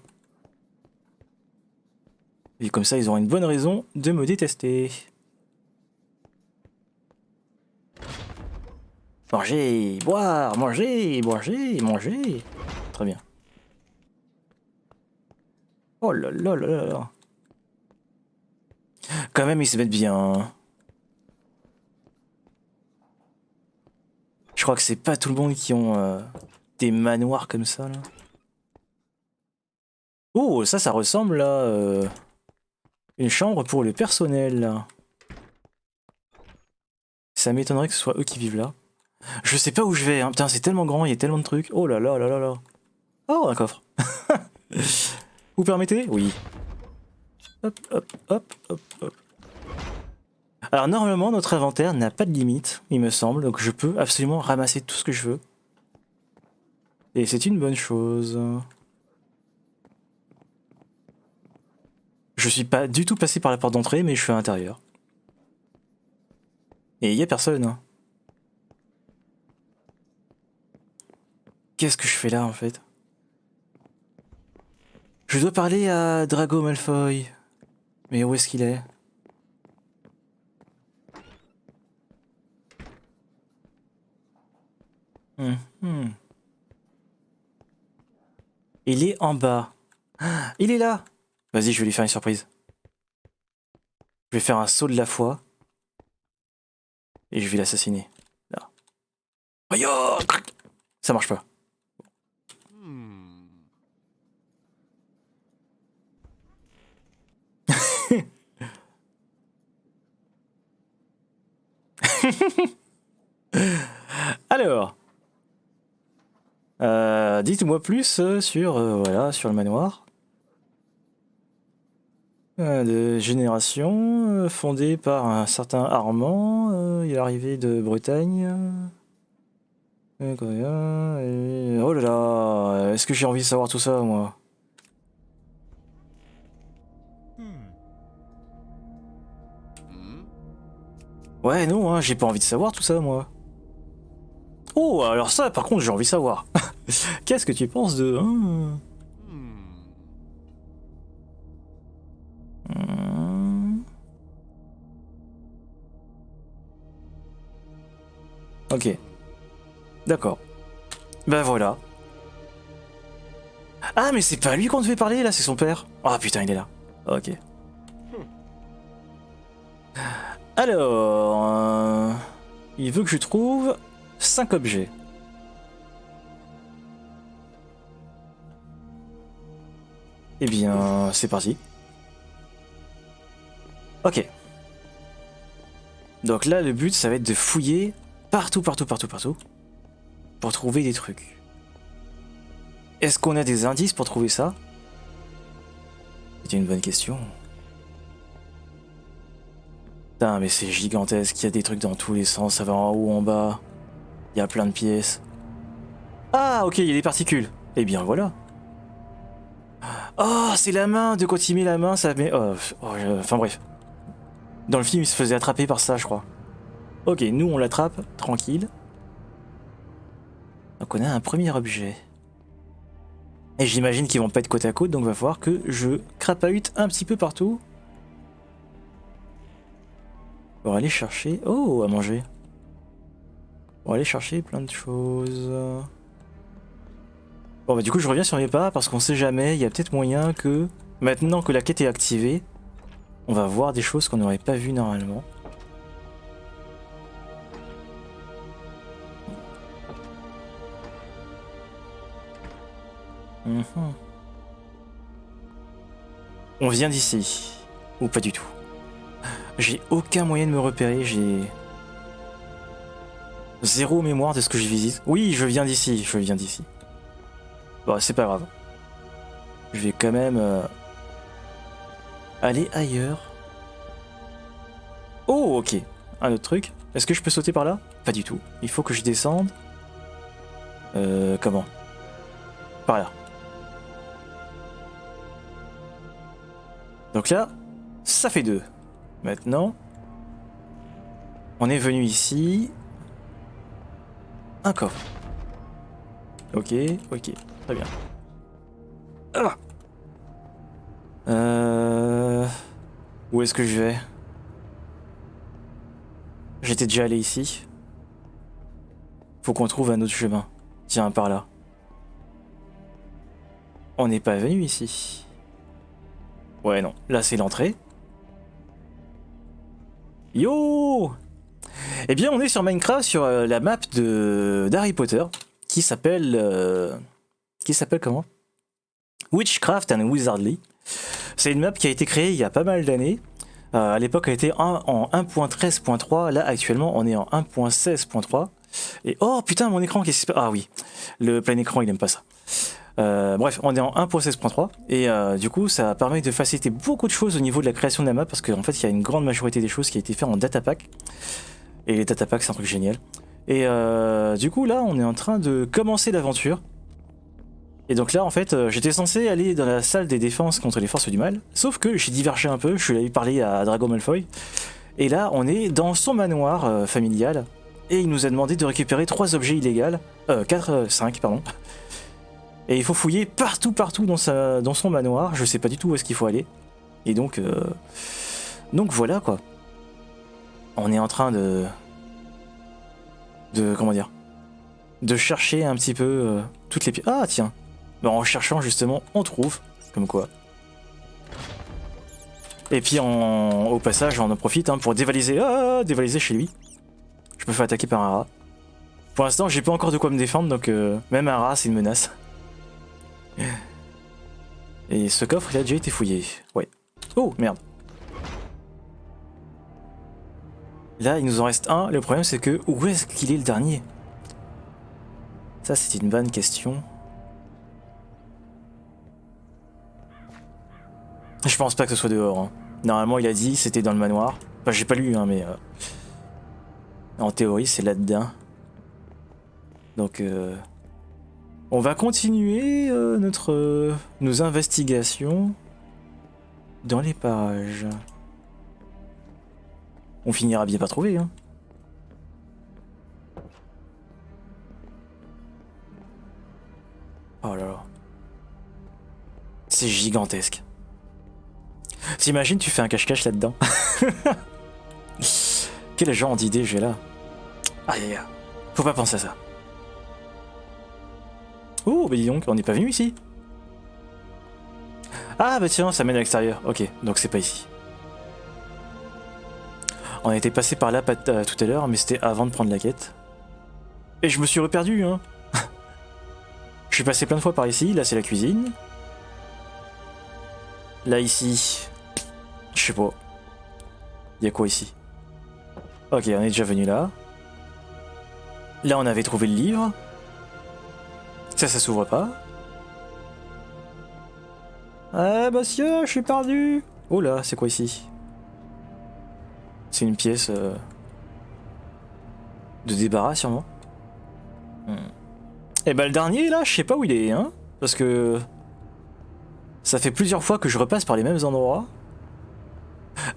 Et comme ça, ils auront une bonne raison de me détester. Manger, boire, manger, manger, manger. Très bien. Oh là là là là là. Quand même, ils se mettent bien. Je crois que c'est pas tout le monde qui ont des manoirs comme ça, là. Oh, ça ressemble à une chambre pour le personnel, là. Ça m'étonnerait que ce soit eux qui vivent là. Je sais pas où je vais, hein. Putain, c'est tellement grand, il y a tellement de trucs. Oh là là là là là. Oh, un coffre. Vous permettez? Oui. Hop, hop, hop, hop, hop. Alors normalement, notre inventaire n'a pas de limite, il me semble, donc je peux absolument ramasser tout ce que je veux. Et c'est une bonne chose. Je suis pas du tout passé par la porte d'entrée, mais je suis à l'intérieur. Et il y a personne. Hein. Qu'est-ce que je fais là en fait? Je dois parler à Drago Malfoy. Mais où est-ce qu'il est? Il est en bas. Ah, il est là. Vas-y, je vais lui faire une surprise. Je vais faire un saut de la foi. Et je vais l'assassiner. Là. Aïe, oh, ça marche pas. Alors, dites-moi plus sur, voilà, sur le manoir. De génération, fondé par un certain Armand, il est arrivé de Bretagne. Oh là là, est-ce que j'ai envie de savoir tout ça, moi? Ouais, non, hein, j'ai pas envie de savoir tout ça, moi. Oh, alors ça, par contre, j'ai envie de savoir. Qu'est-ce que tu penses de... Hein Ok. D'accord. Ben voilà. Ah, mais c'est pas lui qu'on devait parler là, c'est son père. Ah putain, il est là. Ok. Alors, il veut que je trouve 5 objets. Eh bien, c'est parti. Ok. Donc là, le but, ça va être de fouiller partout, partout, partout, partout, pour trouver des trucs. Est-ce qu'on a des indices pour trouver ça? C'est une bonne question. Putain, mais c'est gigantesque, il y a des trucs dans tous les sens, ça va en haut, en bas. Il y a plein de pièces. Ah, ok, il y a des particules. Eh bien, voilà. Oh, c'est la main, de quand il met la main, ça met... Enfin bref. Dans le film, il se faisait attraper par ça, je crois. Ok, nous, on l'attrape, tranquille. Donc on a un premier objet. Et j'imagine qu'ils vont pas être côte à côte, donc va falloir que je crapahute un petit peu partout. Pour aller chercher... Oh, à manger. Pour aller chercher plein de choses. Bon bah du coup je reviens sur mes pas parce qu'on sait jamais, il y a peut-être moyen que... Maintenant que la quête est activée, on va voir des choses qu'on n'aurait pas vues normalement. On vient d'ici. Ou pas du tout. J'ai aucun moyen de me repérer, j'ai... Zéro mémoire de ce que je visite. Oui, je viens d'ici, je viens d'ici. Bon, c'est pas grave. Je vais quand même... aller ailleurs. Oh, ok. Un autre truc. Est-ce que je peux sauter par là? Pas du tout. Il faut que je descende. Comment? Par là. Donc là, ça fait 2. Maintenant, on est venu ici. Un coffre. Ok, ok, très bien. Ah, où est-ce que je vais? J'étais déjà allé ici. Faut qu'on trouve un autre chemin. Tiens, par là. On n'est pas venu ici. Ouais, non. Là, c'est l'entrée. Yo! Eh bien, on est sur Minecraft, sur la map d'Harry Potter, qui s'appelle comment? Witchcraft and Wizardry. C'est une map qui a été créée il y a pas mal d'années. À l'époque, elle était en 1.13.3. Là, actuellement, on est en 1.16.3. Et oh putain, mon écran, qu'est-ce qui se passe? Ah oui, le plein écran, il aime pas ça. Bref, on est en 1.16.3 et du coup ça permet de faciliter beaucoup de choses au niveau de la création de la map parce qu'en fait il y a une grande majorité des choses qui a été fait en datapack et les datapacks c'est un truc génial et du coup là on est en train de commencer l'aventure et donc là en fait j'étais censé aller dans la salle des défenses contre les forces du mal sauf que j'ai divergé un peu, je suis allé parler à Drago Malfoy et là on est dans son manoir familial et il nous a demandé de récupérer 3 objets illégaux, 5 pardon. Et il faut fouiller partout, partout dans son manoir. Je sais pas du tout où est-ce qu'il faut aller. Et donc voilà quoi. On est en train de comment dire, de chercher un petit peu toutes les pièces. Ah tiens, ben, en cherchant justement, on trouve, comme quoi. Et puis au passage, on en profite hein, pour dévaliser, dévaliser chez lui. Je me fais attaquer par un rat. Pour l'instant, j'ai pas encore de quoi me défendre, donc même un rat, c'est une menace. Et ce coffre, il a déjà été fouillé. Ouais. Oh, merde. Là, il nous en reste un. Le problème, c'est que où est-ce qu'il est le dernier? Ça, c'est une bonne question. Je pense pas que ce soit dehors. Hein. Normalement, il a dit c'était dans le manoir. Enfin, j'ai pas lu, hein, mais... en théorie, c'est là-dedans. Donc... on va continuer nos investigations dans les parages. On finira bien par trouver, hein. Oh là là. C'est gigantesque. T'imagines, tu fais un cache-cache là-dedans. Quel genre d'idée j'ai là. Aïe aïe aïe. Faut pas penser à ça. Oh, bah dis donc, on n'est pas venu ici. Ah bah tiens, ça mène à l'extérieur. Ok, donc c'est pas ici. On était passé par là tout à l'heure, mais c'était avant de prendre la quête. Et je me suis reperdu, hein. Je suis passé plein de fois par ici, là c'est la cuisine. Là ici, je sais pas. Il y a quoi ici? Ok, on est déjà venu là. Là on avait trouvé le livre. Ça s'ouvre pas. Ah monsieur, je suis perdu. Oh là, c'est quoi ici? C'est une pièce de débarras sûrement. Et bah le dernier là, je sais pas où il est, hein. Parce que ça fait plusieurs fois que je repasse par les mêmes endroits.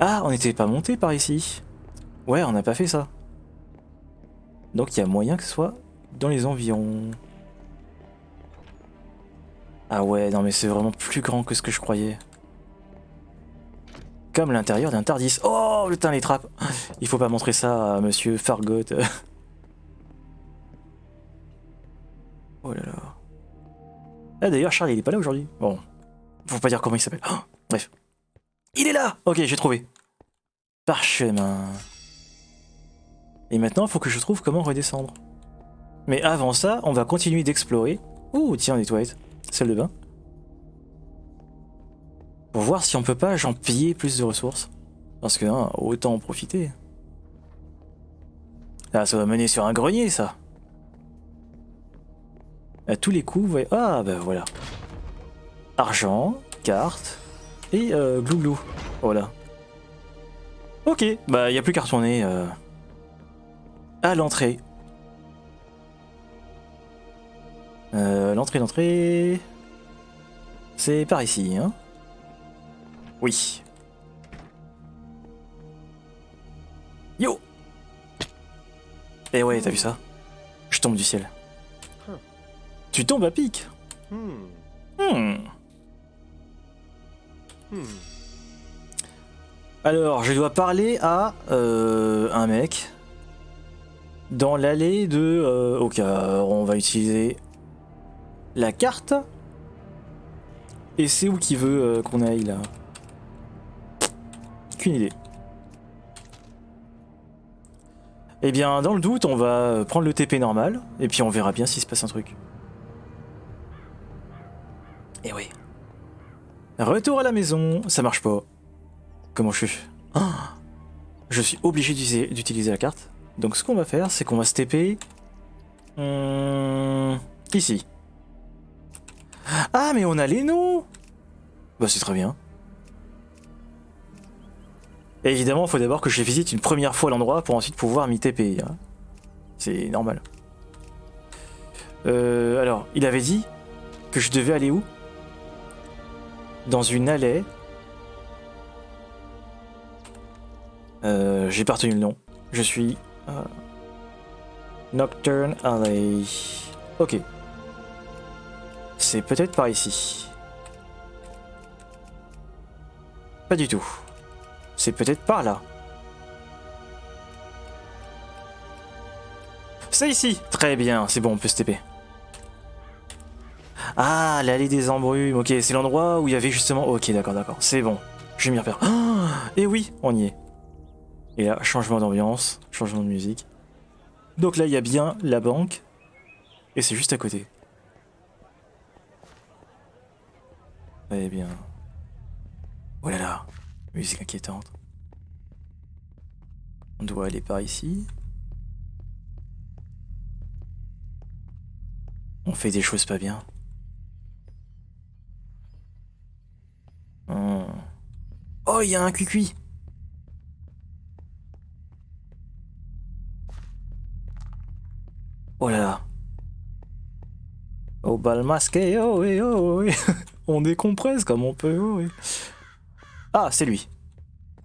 Ah, on n'était pas monté par ici. Ouais, on n'a pas fait ça. Donc il y a moyen que ce soit dans les environs. Ah ouais, non mais c'est vraiment plus grand que ce que je croyais. Comme l'intérieur d'un Tardis. Oh, putain, les trappes. Il faut pas montrer ça à monsieur Fargot. Oh là là. Ah d'ailleurs, Charles, il est pas là aujourd'hui. Bon, faut pas dire comment il s'appelle. Oh, bref. Il est là. Ok, j'ai trouvé. Parchemin. Et maintenant, il faut que je trouve comment redescendre. Mais avant ça, on va continuer d'explorer. Ouh, tiens, des toilettes. Salle de bain. Pour voir si on peut pas j'en piller plus de ressources. Parce que, hein, autant en profiter. Ah, ça va mener sur un grenier, ça. À tous les coups, ouais. Ah, bah voilà. Argent, carte, et glouglou. Voilà. Ok, bah y a plus qu'à retourner à l'entrée. L'entrée. C'est par ici, hein? Oui. Yo! Eh ouais, t'as vu ça? Je tombe du ciel. Tu tombes à pic? Alors, je dois parler à un mec dans l'allée de... ok, on va utiliser la carte. Et c'est où qu'il veut qu'on aille là? Qu'une idée. Eh bien, dans le doute, on va prendre le TP normal, et puis on verra bien s'il se passe un truc. Eh oui. Retour à la maison, ça marche pas. Comment je suis? Ah, je suis obligé d'utiliser la carte. Donc ce qu'on va faire, c'est qu'on va se TP... ici. Ah, mais on a les noms! Bah c'est très bien. Et évidemment, il faut d'abord que je visite une première fois l'endroit pour ensuite pouvoir m'y TP. Hein. C'est normal. Alors, il avait dit que je devais aller où? Dans une allée. J'ai pas retenu le nom. Je suis... Nocturne Alley. Ok. C'est peut-être par ici. Pas du tout. C'est peut-être par là. C'est ici. Très bien, c'est bon, on peut se TP. Ah, l'allée des embrumes. Ok, c'est l'endroit où il y avait justement... Ok, d'accord. C'est bon. Je vais m'y repère. Ah, et oui, on y est. Et là, changement d'ambiance, changement de musique. Donc là, il y a bien la banque. Et c'est juste à côté. Eh bien... Oh là là, musique inquiétante. On doit aller par ici. On fait des choses pas bien. Oh, il y a un cuicui. Oh là là. Oh bal masqué, oh oui, oh oui. On décompresse comme on peut, oh oui. Ah, c'est lui.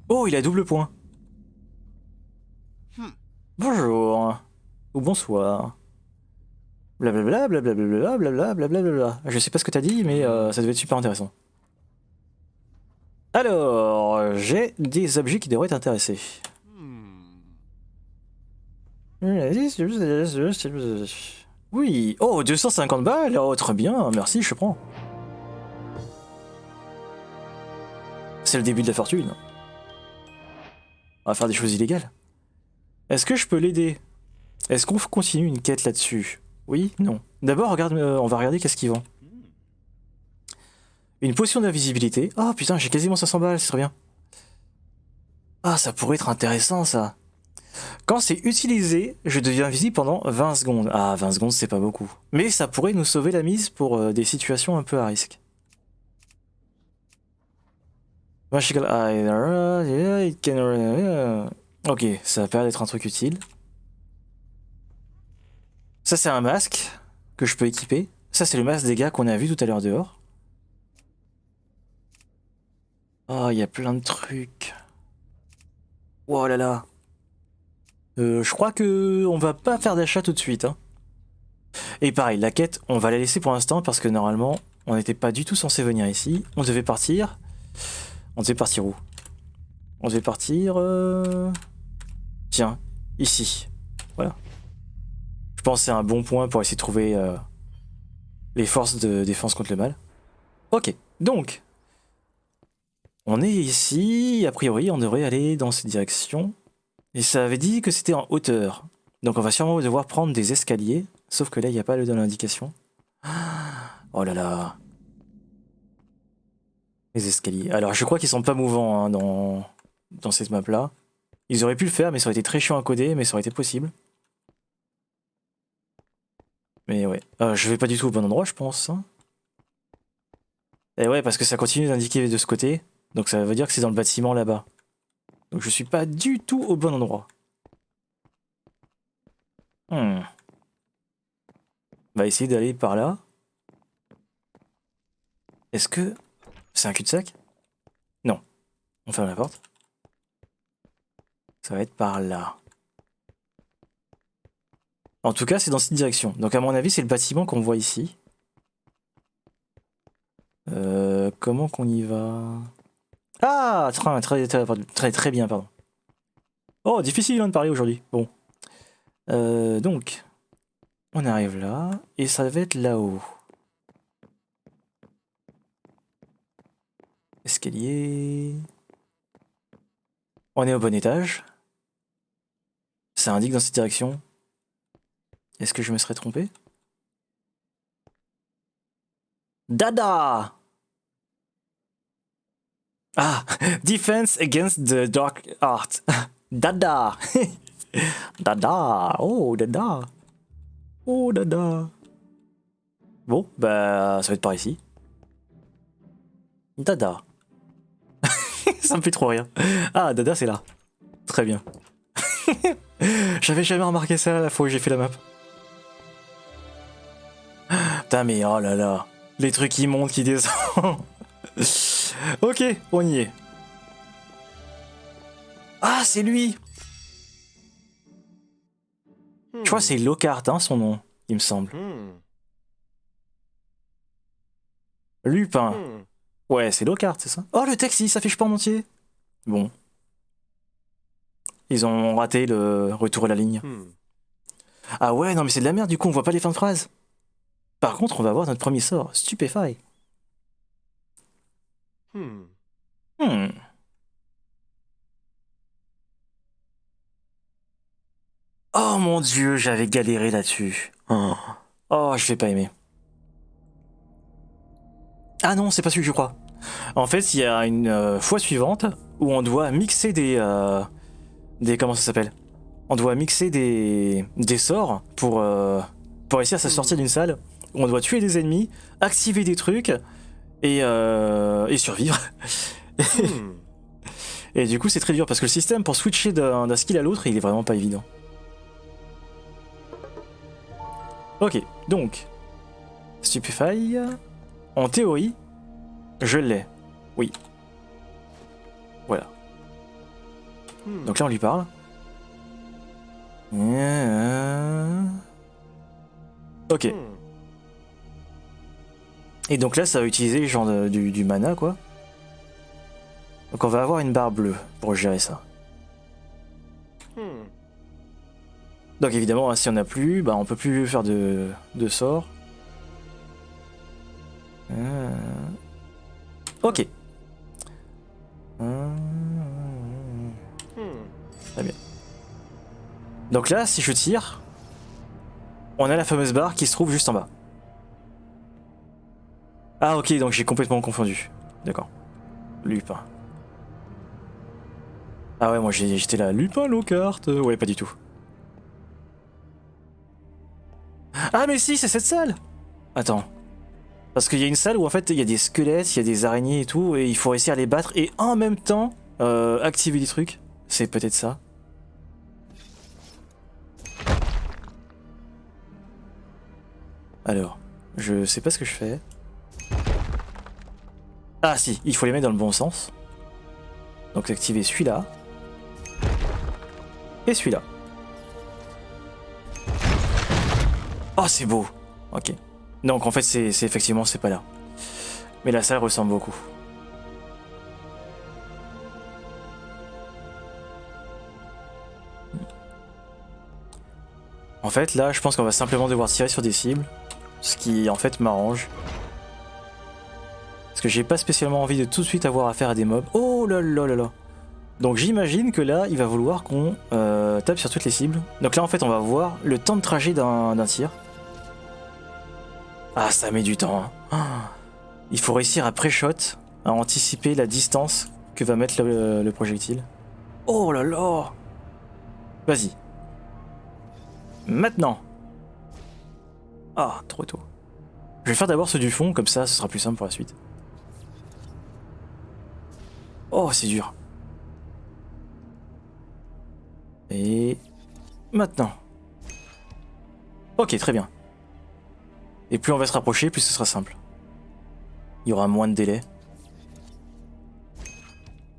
Oh, il a double point. Bonjour. Ou bonsoir. Blablabla, blablabla, blablabla, blablabla. Je sais pas ce que t'as dit, mais ça devait être super intéressant. Alors, j'ai des objets qui devraient t'intéresser. Oui. Oh, 250 balles. Oh, très bien. Merci, je prends. C'est le début de la fortune. On va faire des choses illégales. Est-ce que je peux l'aider? Est-ce qu'on continue une quête là-dessus? Oui? Non. D'abord, regarde, on va regarder qu'est-ce qu'il vend. Une potion d'invisibilité. Oh putain, j'ai quasiment 500 balles, c'est très bien. Ah, ça pourrait être intéressant ça. Quand c'est utilisé, je deviens invisible pendant 20 secondes. Ah, 20 secondes, c'est pas beaucoup. Mais ça pourrait nous sauver la mise pour des situations un peu à risque. Magical Eye, it can- Ok, ça a l'air d'être un truc utile. Ça, c'est un masque que je peux équiper. Ça, c'est le masque des gars qu'on a vu tout à l'heure dehors. Oh, il y a plein de trucs. Oh là là. Je crois que on va pas faire d'achat tout de suite. Hein. Et pareil, la quête, on va la laisser pour l'instant parce que normalement, on n'était pas du tout censé venir ici. On devait partir. On devait partir où? On devait partir... Tiens, ici. Voilà. Je pense que c'est un bon point pour essayer de trouver les forces de défense contre le mal. Ok, donc... On est ici, a priori on devrait aller dans cette direction. Et ça avait dit que c'était en hauteur. Donc on va sûrement devoir prendre des escaliers. Sauf que là, il n'y a pas de l'indication. Oh là là. Les escaliers. Alors je crois qu'ils sont pas mouvants hein, dans cette map là. Ils auraient pu le faire, mais ça aurait été très chiant à coder, mais ça aurait été possible. Mais ouais. Je vais pas du tout au bon endroit, je pense. Hein. Et ouais, parce que ça continue d'indiquer de ce côté. Donc ça veut dire que c'est dans le bâtiment là-bas. Donc je suis pas du tout au bon endroit. On va essayer d'aller par là. Est-ce que c'est un cul-de-sac? Non. On ferme la porte. Ça va être par là. En tout cas, c'est dans cette direction. Donc à mon avis, c'est le bâtiment qu'on voit ici. Comment qu'on y va? Ah, très bien, pardon. Oh, difficile hein, de parler aujourd'hui. Bon. Donc, on arrive là, et ça va être là-haut. Escalier. On est au bon étage. Ça indique dans cette direction. Est-ce que je me serais trompé? Dada! Ah! Defense against the dark art. Dada! Dada! Oh, dada! Oh, dada! Bon, bah, ça va être par ici. Dada. Ça me fait trop rire. Ah, Dada, c'est là. Très bien. J'avais jamais remarqué ça la fois où j'ai fait la map. Putain, mais oh là là. Les trucs qui montent, qui descendent. Ok, on y est. Ah, c'est lui. Je crois que c'est Lockhart, hein, son nom, il me semble. Lupin. Ouais, c'est Lockhart, c'est ça? Oh, le texte, il s'affiche pas en entier. Bon. Ils ont raté le retour à la ligne. Ah ouais, non mais c'est de la merde, du coup, on voit pas les fins de phrase. Par contre, on va voir notre premier sort, Stupefy. Oh mon dieu, j'avais galéré là-dessus. Oh, je vais pas aimer. Ah non, c'est pas celui que je crois. En fait, il y a une fois suivante où on doit mixer des comment ça s'appelle? On doit mixer des sorts pour réussir à se sortir d'une salle où on doit tuer des ennemis, activer des trucs et survivre. Et du coup, c'est très dur parce que le système pour switcher d'un skill à l'autre, il est vraiment pas évident. Ok, donc Stupefy, en théorie, je l'ai. Oui. Voilà. Donc là, on lui parle. Ok. Et donc là, ça va utiliser genre du mana, quoi. Donc on va avoir une barre bleue pour gérer ça. Donc évidemment, hein, si on n'a plus, bah on peut plus faire de sorts. Ok. Très bien. Donc là, si je tire, on a la fameuse barre qui se trouve juste en bas. Ah ok, donc j'ai complètement confondu. D'accord. Lupin. Ah ouais, moi j'étais là. Lupin, Lockhart. Ouais, pas du tout. Ah mais si, c'est cette salle. Attends. Parce qu'il y a une salle où en fait il y a des squelettes, il y a des araignées et tout, et il faut réussir à les battre et en même temps activer des trucs. C'est peut-être ça. Alors, je sais pas ce que je fais. Ah si, il faut les mettre dans le bon sens. Donc activer celui-là. Et celui-là. Oh c'est beau. Ok. Donc en fait c'est effectivement c'est pas là. Mais la salle ressemble beaucoup. En fait là je pense qu'on va simplement devoir tirer sur des cibles. Ce qui en fait m'arrange. Parce que j'ai pas spécialement envie de tout de suite avoir affaire à des mobs. Oh là là là là. Donc j'imagine que là il va vouloir qu'on tape sur toutes les cibles. Donc là en fait on va voir le temps de trajet d'un tir. Ah ça met du temps. Hein. Il faut réussir à pré-shot, à anticiper la distance que va mettre le projectile. Oh là là. Vas-y. Maintenant. Ah, trop tôt. Je vais faire d'abord ceux du fond, comme ça ce sera plus simple pour la suite. Oh, c'est dur. Et maintenant. Ok, très bien. Et plus on va se rapprocher, plus ce sera simple. Il y aura moins de délai.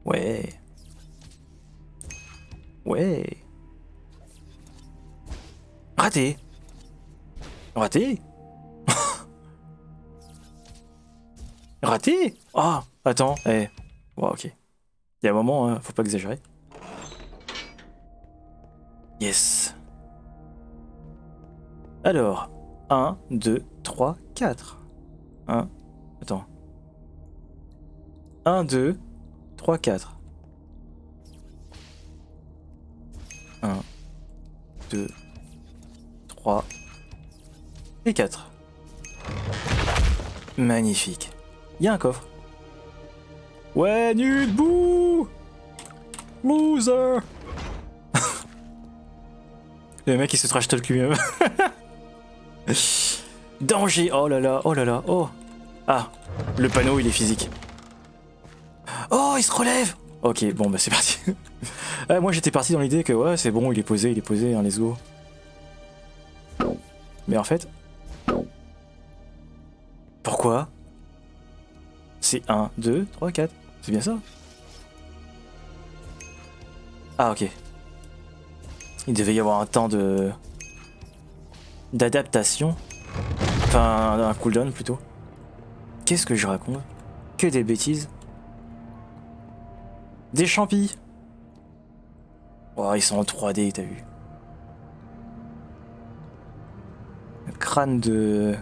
Ouais. Ouais. Raté. Raté. Raté. Ah, attends, eh. Ouais, ok. Il y a un moment, hein, faut pas exagérer. Yes. Alors, 1, 2, 3, 4. 1, attends. 1, 2, 3, 4. 1, 2, 3 et 4. Magnifique. Il y a un coffre. Ouais, nul, bouh! Loser! Le mec il se trash talk lui-même. Danger! Oh là là, oh là là, oh! Ah, le panneau il est physique. Oh, il se relève! Ok, bon bah c'est parti. Moi j'étais parti dans l'idée que ouais, c'est bon, il est posé, hein, let's go. Mais en fait. Pourquoi? C'est 1, 2, 3, 4. C'est bien ça? Ah, ok. Il devait y avoir un temps de. D'adaptation. Enfin, un cooldown plutôt. Qu'est-ce que je raconte? Que des bêtises. Des champis. Oh, ils sont en 3D, t'as vu? Le crâne de.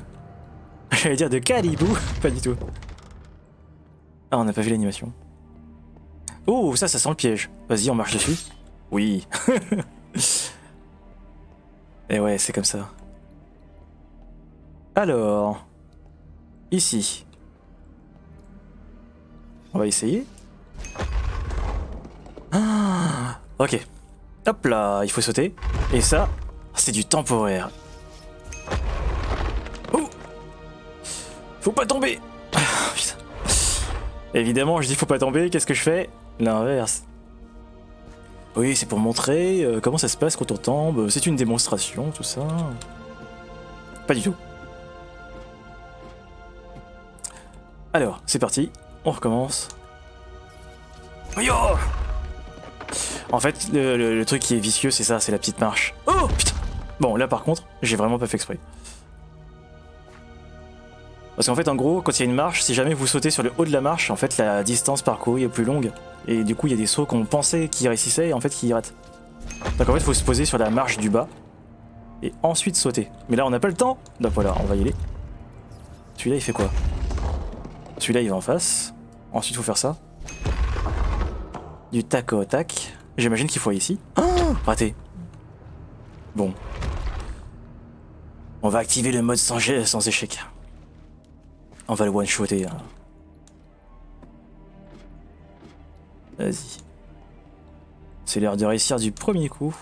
J'allais dire de Caribou. Pas du tout. Ah, on n'a pas vu l'animation. Oh, ça sent le piège. Vas-y, on marche dessus. Oui. Et ouais, c'est comme ça. Alors. Ici. On va essayer. Ah, ok. Hop là, il faut sauter. Et ça, c'est du temporaire. Oh, faut pas tomber. Ah, putain. Évidemment, je dis faut pas tomber, qu'est-ce que je fais? L'inverse. Oui, c'est pour montrer comment ça se passe quand on tombe. C'est une démonstration, tout ça. Pas du tout. Alors, c'est parti. On recommence. Yo! En fait, le truc qui est vicieux, c'est ça, c'est la petite marche. Oh putain! Bon, là par contre, j'ai vraiment pas fait exprès. Parce qu'en fait, en gros, quand il y a une marche, si jamais vous sautez sur le haut de la marche, en fait, la distance parcourue est plus longue. Et du coup, il y a des sauts qu'on pensait qu'ils réussissaient et en fait, qui ratent. Donc en fait, il faut se poser sur la marche du bas Et ensuite sauter. Mais là on n'a pas le temps. Donc voilà, on va y aller. Celui-là il fait quoi? Celui-là il va en face. Ensuite il faut faire ça. Du tac au tac. J'imagine qu'il faut aller ici. Oh, raté. Bon. On va activer le mode sans échec. On va le one-shotter. Hein. Vas-y. C'est l'heure de réussir du premier coup.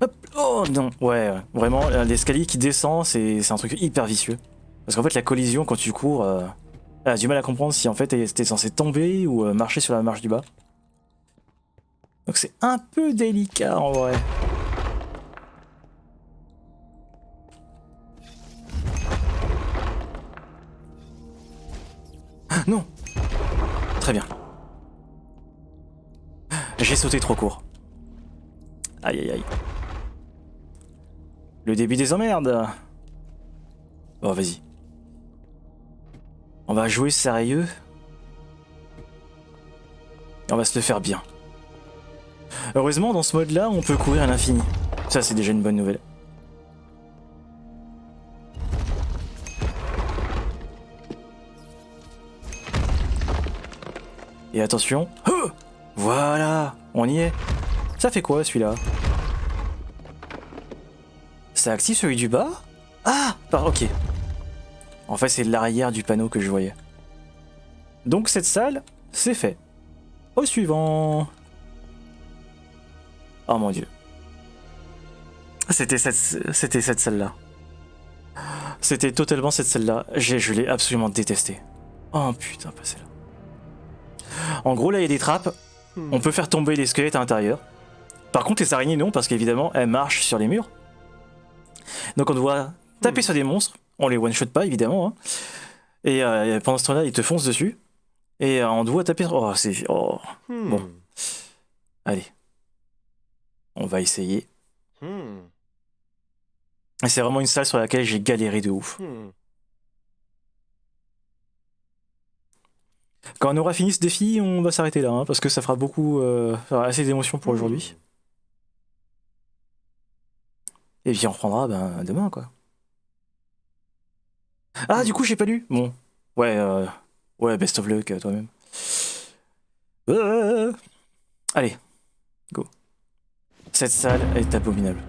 Hop. Oh non. Ouais, vraiment, l'escalier qui descend, c'est un truc hyper vicieux. Parce qu'en fait, la collision, quand tu cours, elle a du mal à comprendre si en fait t'es censé tomber ou marcher sur la marche du bas. Donc c'est un peu délicat en vrai. Non. Très bien. J'ai sauté trop court. Aïe aïe aïe. Le début des emmerdes. Oh vas-y. On va jouer sérieux. Et on va se le faire bien. Heureusement dans ce mode là on peut courir à l'infini. Ça c'est déjà une bonne nouvelle. Et attention. Oh, voilà, on y est. Ça fait quoi celui-là? Ça active celui du bas? Ah, ok. En fait c'est l'arrière du panneau que je voyais. Donc cette salle, c'est fait. Au suivant. Oh mon dieu. C'était cette salle-là. C'était totalement cette salle-là. Je l'ai absolument détestée. Oh putain, passez là. En gros, là, il y a des trappes. On peut faire tomber les squelettes à l'intérieur. Par contre, les araignées, non, parce qu'évidemment, elles marchent sur les murs. Donc, on doit taper sur des monstres. On les one-shot pas, évidemment. Hein. Et pendant ce temps-là, ils te foncent dessus. Et on doit taper... Oh, c'est... Oh. Bon. Allez. On va essayer. Et c'est vraiment une salle sur laquelle j'ai galéré de ouf. Quand on aura fini ce défi, on va s'arrêter là, hein, parce que ça fera beaucoup, assez d'émotions pour aujourd'hui. Et puis on reprendra demain, quoi. Ah, du coup, j'ai pas lu. Bon, ouais, best of luck toi-même. Allez, go. Cette salle est abominable.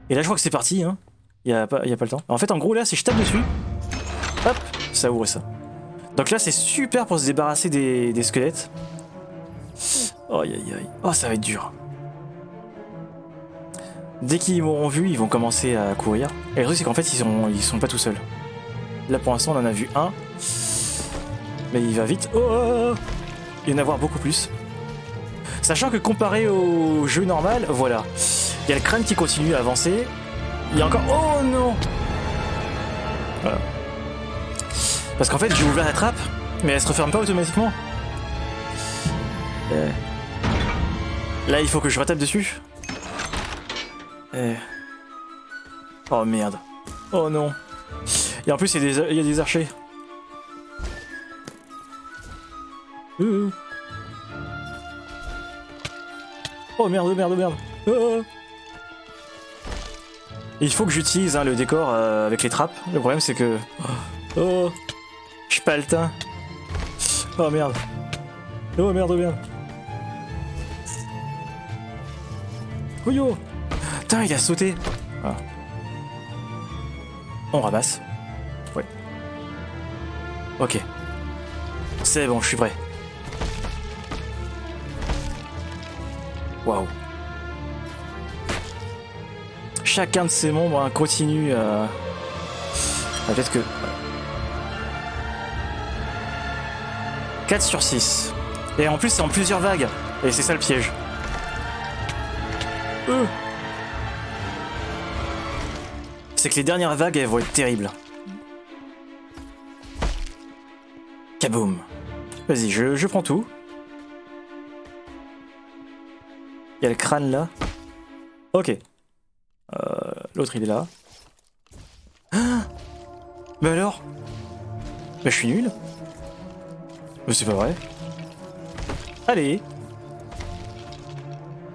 Et là, je vois que c'est parti, hein. Y a pas le temps. En fait, en gros, là, si je tape dessus, hop, ça ouvre ça. Donc là, c'est super pour se débarrasser des squelettes. Aïe aïe aïe. Oh, ça va être dur. Dès qu'ils m'auront vu, ils vont commencer à courir. Et le truc, c'est qu'en fait, ils sont pas tout seuls. Là, pour l'instant, on en a vu un. Mais il va vite. Oh, il y en a avoir beaucoup plus. Sachant que comparé au jeu normal, voilà. Il y a le crâne qui continue à avancer. Il y a encore... Oh non! Voilà. Parce qu'en fait, j'ai ouvert la trappe, mais elle se referme pas automatiquement. Là, il faut que je retape dessus. Oh merde. Oh non. Et en plus, il y a des archers. Oh merde, merde. Il faut que j'utilise le décor avec les trappes. Le problème, c'est que... Oh, je paltin. Oh merde. Oh merde. Oh yo. Putain, il a sauté. Ah. On ramasse. Ouais. Ok. C'est bon, je suis prêt. Waouh. Chacun de ces membres continue à... Peut-être que... 4 sur 6. Et en plus, c'est en plusieurs vagues. Et c'est ça le piège. C'est que les dernières vagues, elles vont être terribles. Kaboum. Vas-y, je prends tout. Il y a le crâne là. Ok. L'autre il est là. Ah, mais alors? Mais je suis nul. Mais c'est pas vrai. Allez.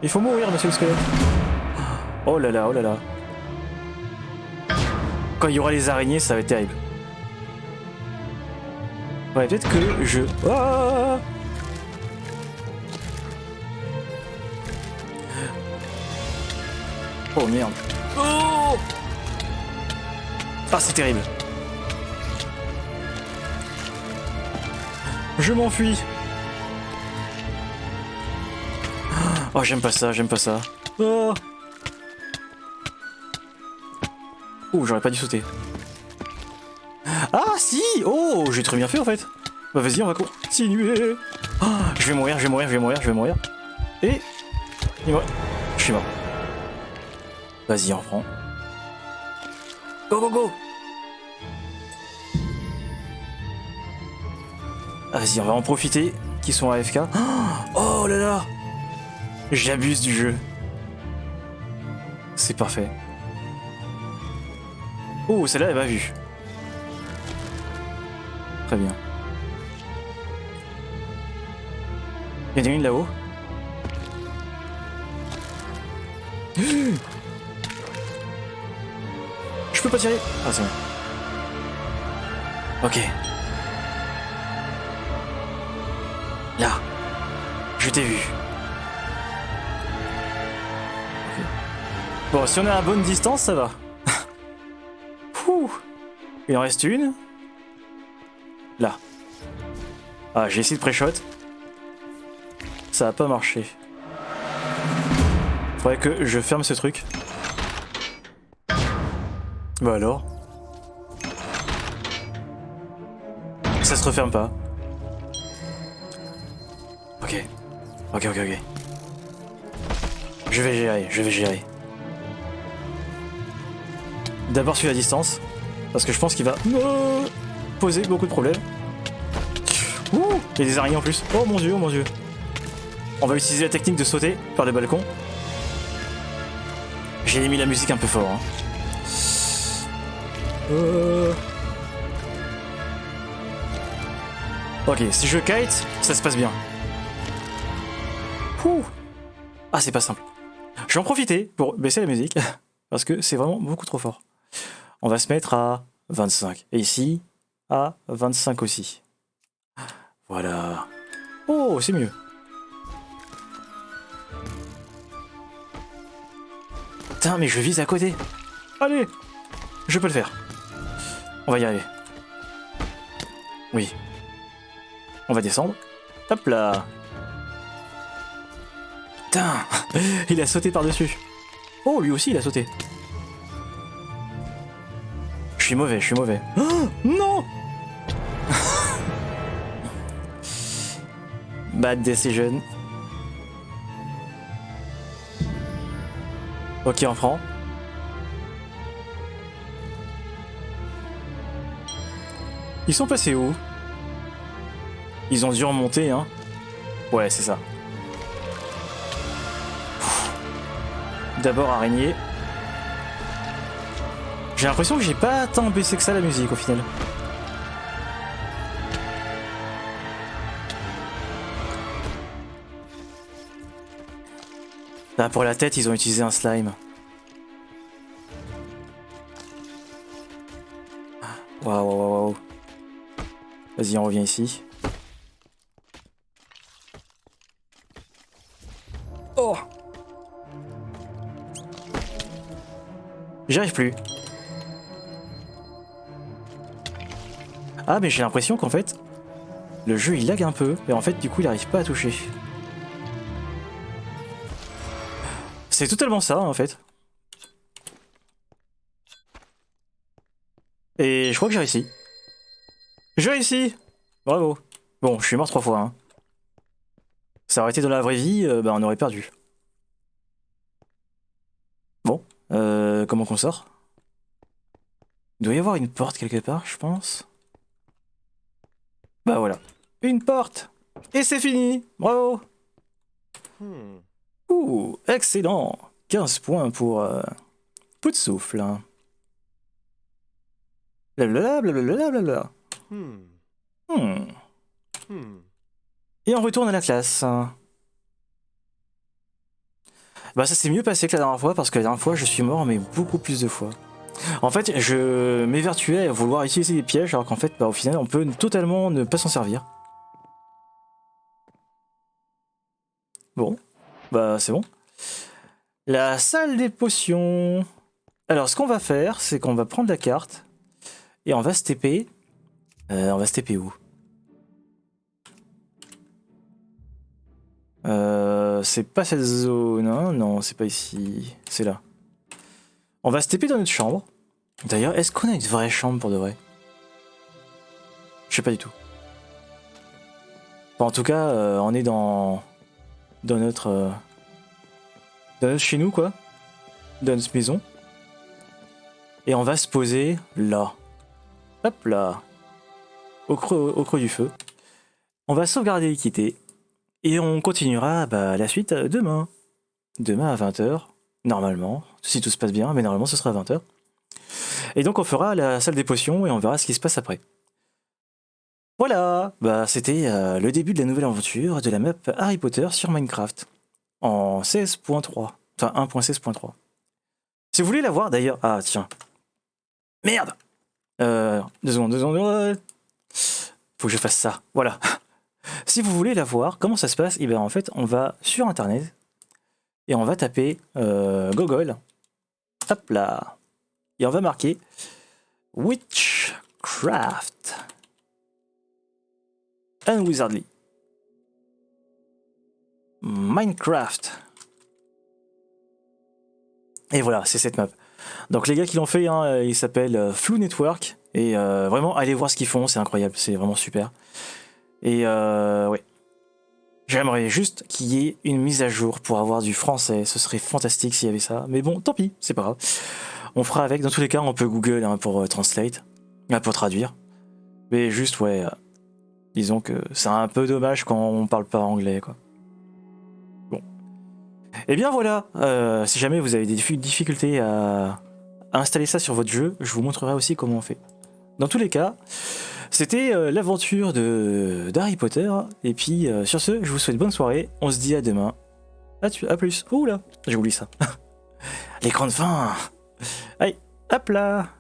Il faut mourir, monsieur le squelette. Oh là là, oh là là. Quand il y aura les araignées, ça va être terrible. Ouais, peut-être que je... Ah, oh merde. Oh, ah, c'est terrible. Je m'enfuis. Oh, j'aime pas ça, j'aime pas ça. Oh, oh, j'aurais pas dû sauter. Ah si. Oh, j'ai très bien fait en fait. Bah vas-y, on va continuer. Oh, je vais mourir, je vais mourir, je vais mourir, je vais mourir. Et... il meurt. Je suis mort. Vas-y, on reprend. Go, go, go. Ah, vas-y, on va en profiter qu'ils sont AFK. Oh là là. J'abuse du jeu. C'est parfait. Oh, celle-là, elle m'a vu. Très bien. Il y en a une là-haut. Je peux pas tirer. Ah, c'est bon. Ok. Là. Je t'ai vu. Okay. Bon, si on est à la bonne distance, ça va. Ouh. Il en reste une. Là. Ah, j'ai essayé de pré-shot. Ça a pas marché. Faudrait que je ferme ce truc. Bah alors. Ça se referme pas. Ok. Ok, ok, ok. Je vais gérer, je vais gérer. D'abord sur la distance. Parce que je pense qu'il va me poser beaucoup de problèmes. Ouh, il y a des araignées en plus. Oh mon dieu, oh mon dieu. On va utiliser la technique de sauter par le balcon. J'ai mis la musique un peu fort. Hein. Ok, si je kite, ça se passe bien. Ouh. Ah, c'est pas simple. Je vais en profiter pour baisser la musique. Parce que c'est vraiment beaucoup trop fort. On va se mettre à 25. Et ici, à 25 aussi. Voilà. Oh, c'est mieux. Putain, mais je vise à côté. Allez, je peux le faire. On va y arriver. Oui. On va descendre. Hop là. Putain, il a sauté par-dessus. Oh, lui aussi, il a sauté. Je suis mauvais, je suis mauvais. Oh, non. Bad decision. Ok, on prend. Ils sont passés où? Ils ont dû remonter, hein. Ouais, c'est ça. D'abord araignée. J'ai l'impression que j'ai pas tant baissé que ça la musique au final. Là, pour la tête, ils ont utilisé un slime. Waouh, waouh, waouh. Vas-y, on revient ici. Oh! J'y arrive plus. Ah, mais j'ai l'impression qu'en fait, le jeu il lag un peu, et en fait, du coup, il arrive pas à toucher. C'est totalement ça, en fait. Et je crois que j'ai réussi. J'ai réussi! Bravo. Bon, je suis mort 3 fois, hein. Ça aurait été dans la vraie vie, bah on aurait perdu. Bon, comment qu'on sort? Il doit y avoir une porte quelque part, je pense. Bah voilà. Une porte! Et c'est fini! Bravo! Ouh, excellent! 15 points pour Pou de souffle. Hein. Blablabla, blablabla, blablabla. Et on retourne à la classe. Bah ça s'est mieux passé que la dernière fois parce que la dernière fois je suis mort mais beaucoup plus de fois. En fait je m'évertuais à vouloir utiliser des pièges alors qu'en fait bah, au final on peut totalement ne pas s'en servir. Bon, bah c'est bon. La salle des potions. Alors ce qu'on va faire c'est qu'on va prendre la carte et on va se TP. On va se TP où? C'est pas cette zone, hein? Non, c'est pas ici, c'est là. On va se TP dans notre chambre. D'ailleurs, est-ce qu'on a une vraie chambre pour de vrai? Je sais pas du tout. Bon, en tout cas, on est dans notre chez nous quoi, dans notre maison. Et on va se poser là. Hop là. Au creux du feu. On va sauvegarder et quitter. Et on continuera bah, la suite demain. Demain à 20h. Normalement. Si tout se passe bien. Mais normalement ce sera à 20h. Et donc on fera la salle des potions et on verra ce qui se passe après. Voilà. Bah, c'était le début de la nouvelle aventure de la map Harry Potter sur Minecraft. En 16.3. Enfin 1.16.3. Si vous voulez la voir d'ailleurs... Ah tiens. Merde. 2 secondes. Faut que je fasse ça. Voilà. Si vous voulez la voir, comment ça se passe? Et bien en fait, on va sur internet et on va taper Google. Hop là. Et on va marquer Witchcraft and Wizardly. Minecraft. Et voilà, c'est cette map. Donc les gars qui l'ont fait, hein, ils s'appellent Flou Network. Et vraiment, allez voir ce qu'ils font, c'est incroyable, c'est vraiment super. Et ouais. J'aimerais juste qu'il y ait une mise à jour pour avoir du français. Ce serait fantastique s'il y avait ça. Mais bon, tant pis, c'est pas grave. On fera avec. Dans tous les cas, on peut Google hein, pour translate. Pour traduire. Mais juste, ouais. Disons que c'est un peu dommage quand on parle pas anglais, quoi. Bon. Et bien voilà. Si jamais vous avez des difficultés à installer ça sur votre jeu, je vous montrerai aussi comment on fait. Dans tous les cas, c'était l'aventure d'Harry Potter. Et puis, sur ce, je vous souhaite bonne soirée. On se dit à demain. À plus. Ouh là, j'ai oublié ça. L'écran de fin. Allez, hop là.